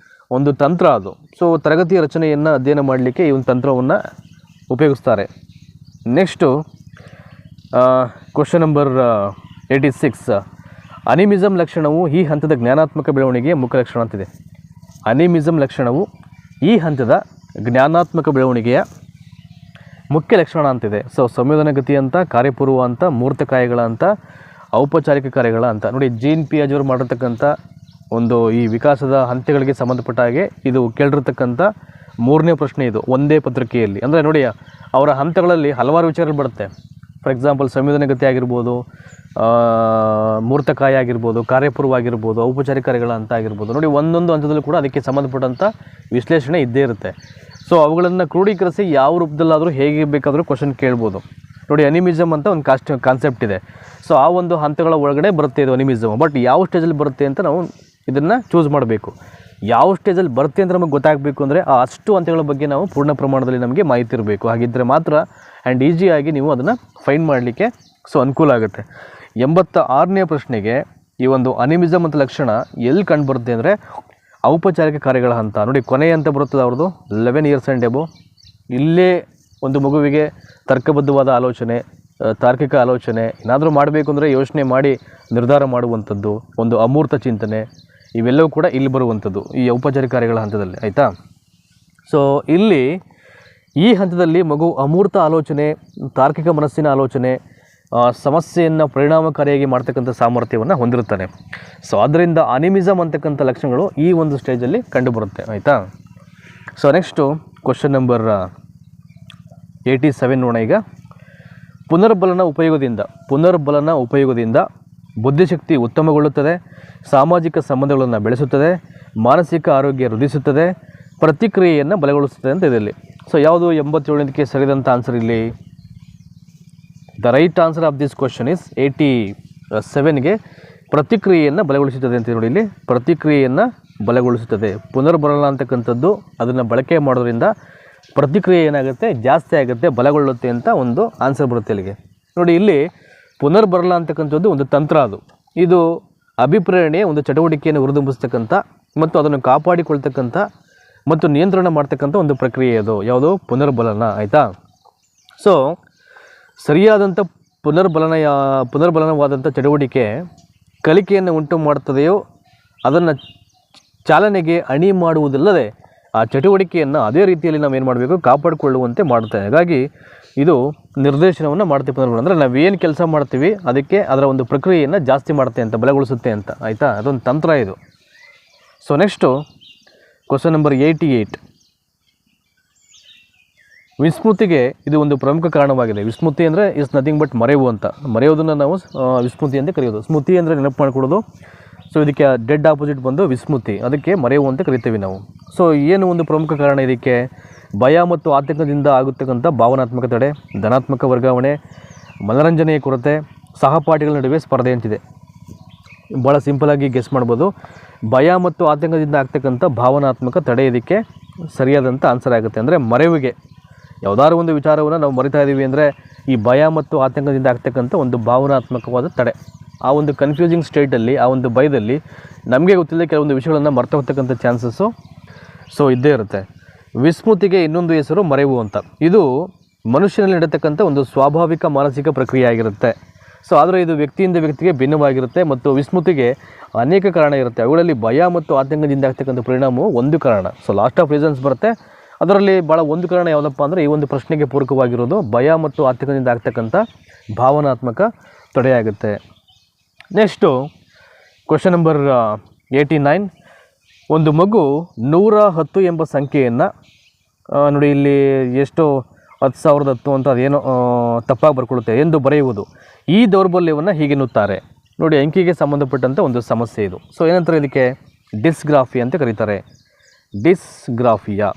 ಒಂದು ತಂತ್ರ ಅದು. ಸೊ ತರಗತಿಯ ರಚನೆಯನ್ನು ಅಧ್ಯಯನ ಮಾಡಲಿಕ್ಕೆ ಈ ಒಂದು ತಂತ್ರವನ್ನು ಉಪಯೋಗಿಸ್ತಾರೆ. ನೆಕ್ಸ್ಟು ಕ್ವಶನ್ ನಂಬರ್ 86, ಅನಿಮಿಸಮ್ ಲಕ್ಷಣವು ಈ ಹಂತದ ಜ್ಞಾನಾತ್ಮಕ ಬೆಳವಣಿಗೆಯ ಮುಖ್ಯ ಲಕ್ಷಣ ಅಂತಿದೆ. ಅನಿಮಿಸಮ್ ಲಕ್ಷಣವು ಈ ಹಂತದ ಜ್ಞಾನಾತ್ಮಕ ಬೆಳವಣಿಗೆಯ ಮುಖ್ಯ ಲಕ್ಷಣ ಅಂತಿದೆ. ಸೊ ಸಂವೇದನಗತಿ ಅಂತ, ಕಾರ್ಯಪೂರ್ವ ಅಂತ, ಮೂರ್ತಕಾಯಗಳ ಅಂತ, ಔಪಚಾರಿಕ ಕಾರ್ಯಗಳ ಅಂತ. ನೋಡಿ, ಜೀನ್ ಪಿಯಾಜೆ ಅವರು ಮಾಡಿರ್ತಕ್ಕಂಥ ಒಂದು ಈ ವಿಕಾಸದ ಹಂತಗಳಿಗೆ ಸಂಬಂಧಪಟ್ಟ ಹಾಗೆ ಇದು ಕೇಳಿರ್ತಕ್ಕಂಥ 3ನೇ ಪ್ರಶ್ನೆ ಇದು ಒಂದೇ ಪತ್ರಿಕೆಯಲ್ಲಿ. ಅಂದರೆ ನೋಡಿ, ಅವರ ಹಂತಗಳಲ್ಲಿ ಹಲವಾರು ವಿಚಾರಗಳು ಬರುತ್ತೆ. ಫಾರ್ ಎಕ್ಸಾಂಪಲ್ ಸಂವೇದನಗತಿ ಆಗಿರ್ಬೋದು, ಮೂರ್ತಕಾಯ ಆಗಿರ್ಬೋದು, ಕಾರ್ಯಪೂರ್ವ ಆಗಿರ್ಬೋದು, ಔಪಚಾರಿಕ ಕಾರ್ಯಗಳ ಅಂತ ಆಗಿರ್ಬೋದು. ನೋಡಿ, ಒಂದೊಂದು ಹಂತದಲ್ಲೂ ಕೂಡ ಅದಕ್ಕೆ ಸಂಬಂಧಪಟ್ಟಂಥ ವಿಶ್ಲೇಷಣೆ ಇದ್ದೇ ಇರುತ್ತೆ. ಸೊ ಅವುಗಳನ್ನು ಕ್ರೋಢೀಕರಿಸಿ ಯಾವ ರೂಪದಲ್ಲಾದರೂ ಹೇಗೆ ಬೇಕಾದರೂ ಕ್ವಶನ್ ಕೇಳ್ಬೋದು. ನೋಡಿ, ಅನಿಮಿಸಮ್ ಅಂತ ಒಂದು ಕಾನ್ಸೆಪ್ಟ್ ಇದೆ. ಸೊ ಆ ಒಂದು ಹಂತಗಳ ಒಳಗಡೆ ಬರುತ್ತೆ ಇದು ಅನಿಮಿಸಮ್. ಬಟ್ ಯಾವ ಸ್ಟೇಜಲ್ಲಿ ಬರುತ್ತೆ ಅಂತ ನಾವು ಇದನ್ನು ಚೂಸ್ ಮಾಡಬೇಕು. ಯಾವ ಸ್ಟೇಜಲ್ಲಿ ಬರುತ್ತೆ ಅಂತ ನಮಗೆ ಗೊತ್ತಾಗಬೇಕು ಅಂದರೆ ಅಷ್ಟು ಹಂತಗಳ ಬಗ್ಗೆ ನಾವು ಪೂರ್ಣ ಪ್ರಮಾಣದಲ್ಲಿ ನಮಗೆ ಮಾಹಿತಿ ಇರಬೇಕು. ಹಾಗಿದ್ದರೆ ಮಾತ್ರ ಆ್ಯಂಡ್ ಈಸಿಯಾಗಿ ನೀವು ಅದನ್ನು ಫೈಂಡ್ ಮಾಡಲಿಕ್ಕೆ ಅನುಕೂಲ ಆಗುತ್ತೆ. 86ನೇ ಪ್ರಶ್ನೆಗೆ ಈ ಒಂದು ಅನಿಮಿಸಮ್ ಅಂತ ಲಕ್ಷಣ ಎಲ್ಲಿ ಕಂಡು ಬರುತ್ತೆ ಅಂದರೆ ಔಪಚಾರಿಕ ಕಾರ್ಯಗಳ ಹಂತ. ನೋಡಿ, ಕೊನೆಯ ಹಂತ ಬರುತ್ತದೆ ಅವ್ರದ್ದು 11 years ಆ್ಯಂಡ್ ಎಬೋ. ಇಲ್ಲೇ ಒಂದು ಮಗುವಿಗೆ ತರ್ಕಬದ್ಧವಾದ ಆಲೋಚನೆ, ತಾರ್ಕಿಕ ಆಲೋಚನೆ ಏನಾದರೂ ಮಾಡಬೇಕು ಅಂದರೆ ಯೋಚನೆ ಮಾಡಿ ನಿರ್ಧಾರ ಮಾಡುವಂಥದ್ದು, ಒಂದು ಅಮೂರ್ತ ಚಿಂತನೆ, ಇವೆಲ್ಲವೂ ಕೂಡ ಇಲ್ಲಿ ಬರುವಂಥದ್ದು ಈ ಔಪಚಾರಿಕ ಕಾರ್ಯಗಳ ಹಂತದಲ್ಲಿ, ಆಯಿತಾ. ಸೊ ಇಲ್ಲಿ ಈ ಹಂತದಲ್ಲಿ ಮಗು ಅಮೂರ್ತ ಆಲೋಚನೆ, ತಾರ್ಕಿಕ ಮನಸ್ಸಿನ ಆಲೋಚನೆ, ಸಮಸ್ಯೆಯನ್ನು ಪರಿಣಾಮಕಾರಿಯಾಗಿ ಮಾಡ್ತಕ್ಕಂಥ ಸಾಮರ್ಥ್ಯವನ್ನು ಹೊಂದಿರುತ್ತಾನೆ. ಸೊ ಅದರಿಂದ ಅನಿಮಿಸಮ್ ಅಂತಕ್ಕಂಥ ಲಕ್ಷಣಗಳು ಈ ಒಂದು ಸ್ಟೇಜಲ್ಲಿ ಕಂಡುಬರುತ್ತೆ, ಆಯಿತಾ. ಸೊ ನೆಕ್ಸ್ಟು ಕ್ವಶನ್ ನಂಬರ್ 87 ನೋಡೋಣ. ಈಗ ಪುನರ್ಬಲನ ಉಪಯೋಗದಿಂದ ಬುದ್ಧಿಶಕ್ತಿ ಉತ್ತಮಗೊಳ್ಳುತ್ತದೆ, ಸಾಮಾಜಿಕ ಸಂಬಂಧಗಳನ್ನು ಬೆಳೆಸುತ್ತದೆ, ಮಾನಸಿಕ ಆರೋಗ್ಯ ವೃದ್ಧಿಸುತ್ತದೆ, ಪ್ರತಿಕ್ರಿಯೆಯನ್ನು ಬಲಗೊಳಿಸುತ್ತದೆ ಅಂತ ಇದರಲ್ಲಿ. ಸೊ ಯಾವುದು 87ಕ್ಕೆ ಸರಿದಂಥ ಆನ್ಸರ್ ಇಲ್ಲಿ? The right answer of this question is 87ಗೆ ಪ್ರತಿಕ್ರಿಯೆಯನ್ನು ಬಲಗೊಳಿಸುತ್ತದೆ ಅಂತ ನೋಡಿ. ಇಲ್ಲಿ ಪ್ರತಿಕ್ರಿಯೆಯನ್ನು ಬಲಗೊಳಿಸುತ್ತದೆ. ಪುನರ್ಬರಣ ಅಂತಕ್ಕಂಥದ್ದು ಅದನ್ನು ಬಳಕೆ ಮಾಡೋದ್ರಿಂದ ಪ್ರತಿಕ್ರಿಯೆ ಏನಾಗುತ್ತೆ, ಜಾಸ್ತಿ ಆಗುತ್ತೆ, ಬಲಗೊಳ್ಳುತ್ತೆ ಅಂತ ಒಂದು ಆನ್ಸರ್ ಬರುತ್ತೆ ಇಲ್ಲಿಗೆ. ನೋಡಿ, ಇಲ್ಲಿ ಪುನರ್ಬರಣ ಅಂತಕ್ಕಂಥದ್ದು ಒಂದು ತಂತ್ರ. ಇದು ಅಭಿಪ್ರೇರಣೆಯ ಒಂದು ಚಟುವಟಿಕೆಯನ್ನು ಹುರಿದುಂಬಿಸ್ತಕ್ಕಂಥ ಮತ್ತು ಅದನ್ನು ಕಾಪಾಡಿಕೊಳ್ತಕ್ಕಂಥ ಮತ್ತು ನಿಯಂತ್ರಣ ಮಾಡ್ತಕ್ಕಂಥ ಒಂದು ಪ್ರಕ್ರಿಯೆ ಅದು. ಯಾವುದು? ಪುನರ್ಬಲನ. ಆಯಿತಾ? ಸೊ ಸರಿಯಾದಂಥ ಪುನರ್ಬಲನವಾದಂಥ ಚಟುವಟಿಕೆ ಕಲಿಕೆಯನ್ನು ಉಂಟು ಮಾಡ್ತದೆಯೋ ಅದನ್ನು ಚಾಲನೆಗೆ ಅಣಿ ಮಾಡುವುದಲ್ಲದೆ ಆ ಚಟುವಟಿಕೆಯನ್ನು ಅದೇ ರೀತಿಯಲ್ಲಿ ನಾವು ಏನು ಮಾಡಬೇಕು, ಕಾಪಾಡಿಕೊಳ್ಳುವಂತೆ ಮಾಡುತ್ತೆ. ಹಾಗಾಗಿ ಇದು ನಿರ್ದೇಶನವನ್ನು ಮಾಡ್ತೀವಿ. ಪುನರ್ಬಲನ ಅಂದರೆ ನಾವೇನು ಕೆಲಸ ಮಾಡ್ತೀವಿ ಅದಕ್ಕೆ ಅದರ ಒಂದು ಪ್ರಕ್ರಿಯೆಯನ್ನು ಜಾಸ್ತಿ ಮಾಡುತ್ತೆ ಅಂತ, ಬಲಗೊಳಿಸುತ್ತೆ ಅಂತ. ಆಯಿತಾ? ಅದೊಂದು ತಂತ್ರ ಇದು. So next question number 88. ವಿಸ್ಮೃತಿಗೆ ಇದು ಒಂದು ಪ್ರಮುಖ ಕಾರಣವಾಗಿದೆ. ವಿಸ್ಮೃತಿ ಅಂದರೆ ಇಸ್ ನಥಿಂಗ್ ಬಟ್ ಮರೆಯುವು ಅಂತ. ಮರೆಯೋದನ್ನು ನಾವು ವಿಸ್ಮೃತಿ ಅಂತ ಕರೆಯೋದು. ಸ್ಮೃತಿ ಅಂದರೆ ನೆನಪು ಮಾಡಿಕೊಡೋದು. ಸೊ ಇದಕ್ಕೆ ಡೆಡ್ ಆಪೋಸಿಟ್ ಬಂದು ವಿಸ್ಮೃತಿ, ಅದಕ್ಕೆ ಮರೆಯುವು ಅಂತ ಕರಿತೀವಿ ನಾವು. ಸೊ ಏನು ಒಂದು ಪ್ರಮುಖ ಕಾರಣ ಇದಕ್ಕೆ? ಭಯ ಮತ್ತು ಆತಂಕದಿಂದ ಆಗುತ್ತಕ್ಕಂಥ ಭಾವನಾತ್ಮಕ ತಡೆ, ಧನಾತ್ಮಕ ವರ್ಗಾವಣೆ, ಮನರಂಜನೆಯ ಕೊರತೆ, ಸಹಪಾಠಿಗಳ ನಡುವೆ ಸ್ಪರ್ಧೆ ಅಂತಿದೆ. ಭಾಳ ಸಿಂಪಲಾಗಿ ಗೆಸ್ ಮಾಡ್ಬೋದು. ಭಯ ಮತ್ತು ಆತಂಕದಿಂದ ಆಗ್ತಕ್ಕಂಥ ಭಾವನಾತ್ಮಕ ತಡೆ ಇದಕ್ಕೆ ಸರಿಯಾದಂಥ ಆನ್ಸರ್ ಆಗುತ್ತೆ. ಅಂದರೆ ಮರೆವಿಗೆ ಯಾವುದಾದ್ರು ಒಂದು ವಿಚಾರವನ್ನು ನಾವು ಮರಿತಾ ಇದ್ದೀವಿ ಅಂದರೆ ಈ ಭಯ ಮತ್ತು ಆತಂಕದಿಂದ ಆಗ್ತಕ್ಕಂಥ ಒಂದು ಭಾವನಾತ್ಮಕವಾದ ತಡೆ. ಆ ಒಂದು ಕನ್ಫ್ಯೂಸಿಂಗ್ ಸ್ಟೇಟಲ್ಲಿ, ಆ ಒಂದು ಭಯದಲ್ಲಿ ನಮಗೆ ಗೊತ್ತಿಲ್ಲದೆ ಕೆಲವೊಂದು ವಿಷಯಗಳನ್ನು ಮರ್ತು ಹೋಗ್ತಕ್ಕಂಥ ಚಾನ್ಸಸ್ಸು ಸೊ ಇದ್ದೇ ಇರುತ್ತೆ. ವಿಸ್ಮೃತಿಗೆ ಇನ್ನೊಂದು ಹೆಸರು ಮರೆವು ಅಂತ. ಇದು ಮನುಷ್ಯನಲ್ಲಿ ನಡೆತಕ್ಕಂಥ ಒಂದು ಸ್ವಾಭಾವಿಕ ಮಾನಸಿಕ ಪ್ರಕ್ರಿಯೆ ಆಗಿರುತ್ತೆ. ಸೊ ಆದರೆ ಇದು ವ್ಯಕ್ತಿಯಿಂದ ವ್ಯಕ್ತಿಗೆ ಭಿನ್ನವಾಗಿರುತ್ತೆ ಮತ್ತು ವಿಸ್ಮೃತಿಗೆ ಅನೇಕ ಕಾರಣ ಇರುತ್ತೆ. ಅವುಗಳಲ್ಲಿ ಭಯ ಮತ್ತು ಆತಂಕದಿಂದ ಆಗ್ತಕ್ಕಂಥ ಪರಿಣಾಮವು ಒಂದು ಕಾರಣ. ಸೊ ಲಾಸ್ಟ್ ಆಫ್ ರೀಸನ್ಸ್ ಬರುತ್ತೆ. ಅದರಲ್ಲಿ ಭಾಳ ಒಂದು ಕಾರಣ ಯಾವುದಪ್ಪ ಅಂದರೆ ಈ ಒಂದು ಪ್ರಶ್ನೆಗೆ ಪೂರಕವಾಗಿರೋದು ಭಯ ಮತ್ತು ಆತಂಕದಿಂದ ಆಗ್ತಕ್ಕಂಥ ಭಾವನಾತ್ಮಕ ತಡೆಯಾಗುತ್ತೆ. Next question number 89. ಒಂದು ಮಗು 110 ಎಂಬ ಸಂಖ್ಯೆಯನ್ನು ನೋಡಿ, ಇಲ್ಲಿ ಎಷ್ಟು 10,010 ಅಂತ ಅದೇನೋ ತಪ್ಪಾಗಿ ಬರ್ಕೊಳ್ಳುತ್ತೆ ಎಂದು ಬರೆಯುವುದು. ಈ ದೌರ್ಬಲ್ಯವನ್ನು ಹೀಗೆನ್ನುತ್ತಾರೆ. ನೋಡಿ, ಅಂಕಿಗೆ ಸಂಬಂಧಪಟ್ಟಂಥ ಒಂದು ಸಮಸ್ಯೆ ಇದು. ಸೊ ಏನಂತಾರೆ ಇದಕ್ಕೆ? ಡಿಸ್ಗ್ರಾಫಿ ಅಂತ ಕರೀತಾರೆ. ಡಿಸ್ಗ್ರಾಫಿಯಾ.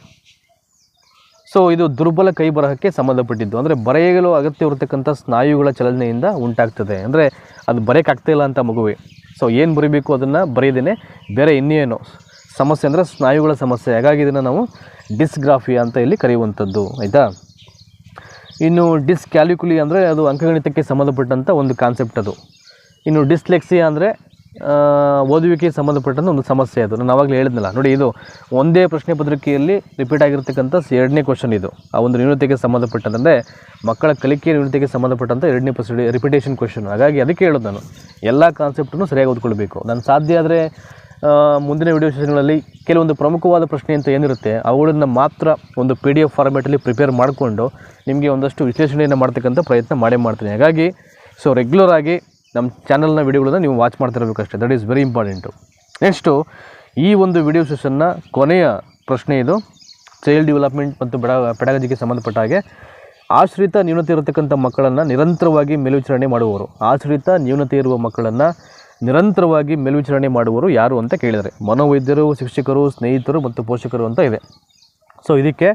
ಸೊ ಇದು ದುರ್ಬಲ ಕೈ ಬರಹಕ್ಕೆ ಸಂಬಂಧಪಟ್ಟಿದ್ದು. ಅಂದರೆ ಬರೆಯಲು ಅಗತ್ಯವಿರತಕ್ಕಂಥ ಸ್ನಾಯುಗಳ ಚಲನೆಯಿಂದ ಉಂಟಾಗ್ತದೆ. ಅಂದರೆ ಅದು ಬರೆಯೋಕ್ಕಾಗ್ತಾಯಿಲ್ಲ ಅಂತ ಮಗುವೆ. ಸೊ ಏನು ಬರೀಬೇಕು ಅದನ್ನು ಬರೆಯದೇನೆ ಬೇರೆ ಇನ್ನೇನು ಸಮಸ್ಯೆ ಅಂದರೆ ಸ್ನಾಯುಗಳ ಸಮಸ್ಯೆ. ಹಾಗಾಗಿ ಇದನ್ನು ನಾವು ಡಿಸ್ಗ್ರಾಫಿಯಾ ಅಂತ ಇಲ್ಲಿ ಕರೆಯುವಂಥದ್ದು. ಆಯಿತಾ? ಇನ್ನು ಡಿಸ್ಕ್ಯಾಲ್ಕುಲಿ ಅಂದರೆ ಅದು ಅಂಕಗಣಿತಕ್ಕೆ ಸಂಬಂಧಪಟ್ಟಂಥ ಒಂದು ಕಾನ್ಸೆಪ್ಟ್ ಅದು. ಇನ್ನು ಡಿಸ್ಲೆಕ್ಸಿಯಾ ಅಂದರೆ ಓದುವಿಕೆಗೆ ಸಂಬಂಧಪಟ್ಟಂಥ ಒಂದು ಸಮಸ್ಯೆ ಅದು. ನಾನು ಆವಾಗಲೇ ಹೇಳಿದ್ನಲ್ಲ ನೋಡಿ, ಇದು ಒಂದೇ ಪ್ರಶ್ನೆ ಪತ್ರಿಕೆಯಲ್ಲಿ ರಿಪೀಟ್ ಆಗಿರ್ತಕ್ಕಂಥ 2ನೇ ಕ್ವಶನ್ ಇದು. ಆ ಒಂದು ನ್ಯೂನತೆಗೆ ಸಂಬಂಧಪಟ್ಟಂತೆ, ಅಂದರೆ ಮಕ್ಕಳ ಕಲಿಕೆಯ ನ್ಯೂನತೆಗೆ ಸಂಬಂಧಪಟ್ಟಂಥ 2ನೇ ರಿಪಿಟೇಷನ್ ಕ್ವಶನ್. ಹಾಗಾಗಿ ಅದಕ್ಕೆ ಹೇಳೋದು ನಾನು ಎಲ್ಲ ಕಾನ್ಸೆಪ್ಟನ್ನು ಸರಿಯಾಗಿ ಓದ್ಕೊಳ್ಬೇಕು. ನಾನು ಸಾಧ್ಯ ಆದರೆ ಮುಂದಿನ ವಿಡಿಯೋ ಸೆಷನ್ಗಳಲ್ಲಿ ಕೆಲವೊಂದು ಪ್ರಮುಖವಾದ ಪ್ರಶ್ನೆ ಅಂತ ಏನಿರುತ್ತೆ ಅವುಗಳನ್ನು ಮಾತ್ರ ಒಂದು PDF ಫಾರ್ಮ್ಯಾಟಲ್ಲಿ ಪ್ರಿಪೇರ್ ಮಾಡಿಕೊಂಡು ನಿಮಗೆ ಒಂದಷ್ಟು ವಿಶ್ಲೇಷಣೆಯನ್ನು ಮಾಡ್ತಕ್ಕಂಥ ಪ್ರಯತ್ನ ಮಾಡೇ ಮಾಡ್ತೀನಿ. ಹಾಗಾಗಿ ಸೊ ರೆಗ್ಯುಲರ್ ಆಗಿ ನಮ್ಮ ಚಾನಲ್ನ ವಿಡಿಯೋಗಳನ್ನು ನೀವು ವಾಚ್ ಮಾಡ್ತಿರಬೇಕಷ್ಟೇ. That is very important. Next ಈ ಒಂದು ವಿಡಿಯೋ ಸೆಷನ್ನ ಕೊನೆಯ ಪ್ರಶ್ನೆ ಇದು. ಚೈಲ್ಡ್ ಡೆವಲಪ್ಮೆಂಟ್ ಮತ್ತು ಪೆಡಗಾಜಿಗೆ ಸಂಬಂಧಪಟ್ಟ ಹಾಗೆ ಆಶ್ರಿತ ನ್ಯೂನತೆ ಇರತಕ್ಕಂಥ ಮಕ್ಕಳನ್ನು ನಿರಂತರವಾಗಿ ಮೇಲ್ವಿಚಾರಣೆ ಮಾಡುವವರು. ಆಶ್ರಿತ ನ್ಯೂನತೆ ಇರುವ ಮಕ್ಕಳನ್ನು ನಿರಂತರವಾಗಿ ಮೇಲ್ವಿಚಾರಣೆ ಮಾಡುವವರು ಯಾರು ಅಂತ ಕೇಳಿದರೆ ಮನೋವೈದ್ಯರು, ಶಿಕ್ಷಕರು, ಸ್ನೇಹಿತರು ಮತ್ತು ಪೋಷಕರು ಅಂತ ಇದೆ. ಸೊ ಇದಕ್ಕೆ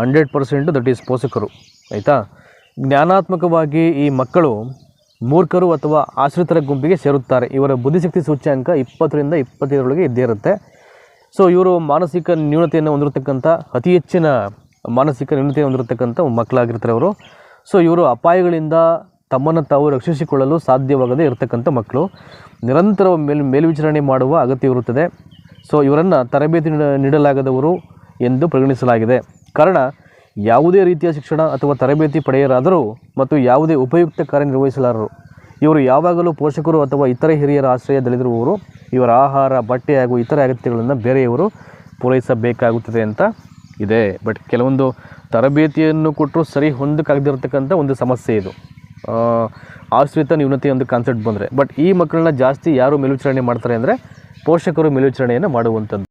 100% ದಟ್ ಈಸ್ ಪೋಷಕರು. ಆಯಿತಾ? ಜ್ಞಾನಾತ್ಮಕವಾಗಿ ಈ ಮಕ್ಕಳು ಮೂರ್ಖರು ಅಥವಾ ಆಶ್ರಿತರ ಗುಂಪಿಗೆ ಸೇರುತ್ತಾರೆ. ಇವರ ಬುದ್ಧಿಶಕ್ತಿ ಸೂಚ್ಯಾಂಕ 20ರಿಂದ 25 ಇದ್ದೇ ಇರುತ್ತೆ. ಸೊ ಇವರು ಮಾನಸಿಕ ನ್ಯೂನತೆಯನ್ನು ಹೊಂದಿರತಕ್ಕಂಥ ಅತಿ ಹೆಚ್ಚಿನ ಮಾನಸಿಕ ನ್ಯೂನತೆಯನ್ನು ಹೊಂದಿರತಕ್ಕಂಥ ಮಕ್ಕಳಾಗಿರ್ತಾರೆ ಅವರು. ಸೊ ಇವರು ಅಪಾಯಗಳಿಂದ ತಮ್ಮನ್ನು ತಾವು ರಕ್ಷಿಸಿಕೊಳ್ಳಲು ಸಾಧ್ಯವಾಗದೇ ಇರತಕ್ಕಂಥ ಮಕ್ಕಳು. ನಿರಂತರ ಮೇಲ್ವಿಚಾರಣೆ ಮಾಡುವ ಅಗತ್ಯವಿರುತ್ತದೆ. ಸೊ ಇವರನ್ನು ತರಬೇತಿ ನೀಡಲಾಗದವರು ಎಂದು ಪರಿಗಣಿಸಲಾಗಿದೆ. ಕಾರಣ ಯಾವುದೇ ರೀತಿಯ ಶಿಕ್ಷಣ ಅಥವಾ ತರಬೇತಿ ಪಡೆಯರಾದರೂ ಮತ್ತು ಯಾವುದೇ ಉಪಯುಕ್ತ ಕಾರ್ಯನಿರ್ವಹಿಸಲಾರರು. ಇವರು ಯಾವಾಗಲೂ ಪೋಷಕರು ಅಥವಾ ಇತರೆ ಹಿರಿಯರ ಆಶ್ರಯದಲ್ಲಿರುವವರು. ಇವರ ಆಹಾರ, ಬಟ್ಟೆ ಹಾಗೂ ಇತರೆ ಅಗತ್ಯಗಳನ್ನು ಬೇರೆಯವರು ಪೂರೈಸಬೇಕಾಗುತ್ತದೆ ಅಂತ ಇದೆ. ಬಟ್ ಕೆಲವೊಂದು ತರಬೇತಿಯನ್ನು ಕೊಟ್ಟರು ಸರಿ ಹೊಂದಕ್ಕಾಗದಿರತಕ್ಕಂಥ ಒಂದು ಸಮಸ್ಯೆ ಇದು, ಆಶ್ರಿತ ನ್ಯೂನತೆ ಒಂದು ಕಾನ್ಸೆಪ್ಟ್ ಬಂದರೆ. ಬಟ್ ಈ ಮಕ್ಕಳನ್ನ ಜಾಸ್ತಿ ಯಾರು ಮೇಲ್ವಿಚಾರಣೆ ಮಾಡ್ತಾರೆ ಅಂದರೆ ಪೋಷಕರು ಮೇಲ್ವಿಚಾರಣೆಯನ್ನು ಮಾಡುವಂಥದ್ದು.